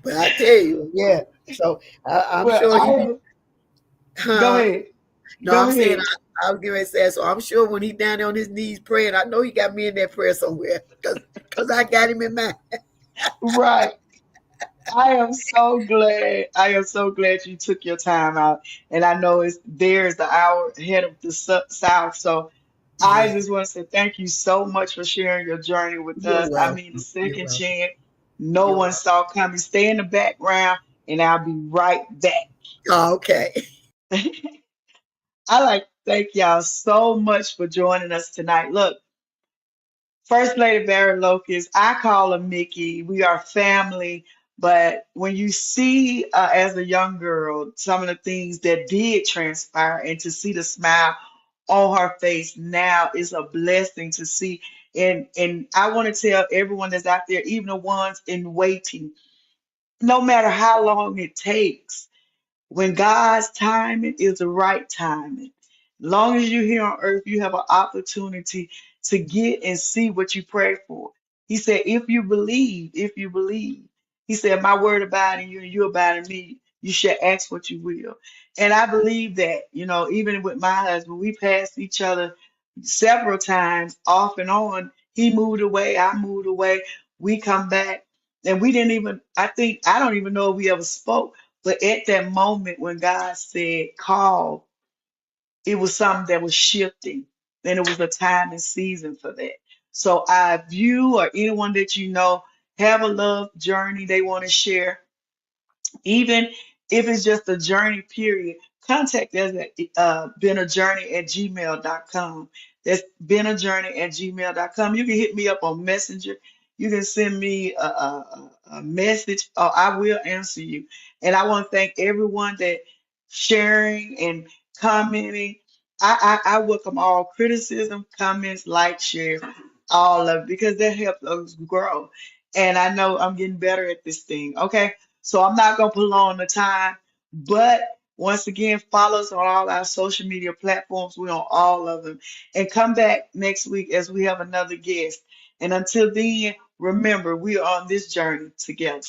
But I tell you, yeah. So I'm Well, sure he be, go huh? ahead. No, Go I'm saying ahead. I was getting ready to say. So I'm sure when he down there on his knees praying, I know he got me in that prayer somewhere, because I got him in mind. Right. I am so glad. I am so glad you took your time out. And I know there's the hour ahead of the south. So I Yeah, just want to say thank you so much for sharing your journey with you're us. I mean, the welcome. You're second welcome. chance, no You're one welcome. saw coming. Stay in the background, and I'll be right back. Oh, okay. I like to thank y'all so much for joining us tonight. Look, First Lady Valerie Locust, I call her Mickey. We are family. But when you see, as a young girl, some of the things that did transpire and to see the smile on her face now is a blessing to see. And I want to tell everyone that's out there, even the ones in waiting, no matter how long it takes, when God's timing is the right timing. Long as you're here on earth, you have an opportunity to get and see what you pray for. He said, if you believe, he said, my word abide in you and you abide in me, you shall ask what you will. And I believe that, even with my husband, we passed each other several times off and on. He moved away, I moved away, we come back. And we didn't even, I don't even know if we ever spoke, but at that moment when God said, call, it was something that was shifting. And it was a time and season for that. So if you or anyone that you know have a love journey they want to share, even if it's just a journey period, contact us at beenajourney@gmail.com. That's beenajourney@gmail.com. You can hit me up on Messenger. You can send me a message, or I will answer you. And I want to thank everyone that sharing and commenting. I welcome all criticism, comments, like, share, all of it, because that helps us grow. And I know I'm getting better at this thing. Okay. So I'm not gonna prolong the time, but once again, follow us on all our social media platforms. We're on all of them. And come back next week as we have another guest. And until then, remember, we are on this journey together.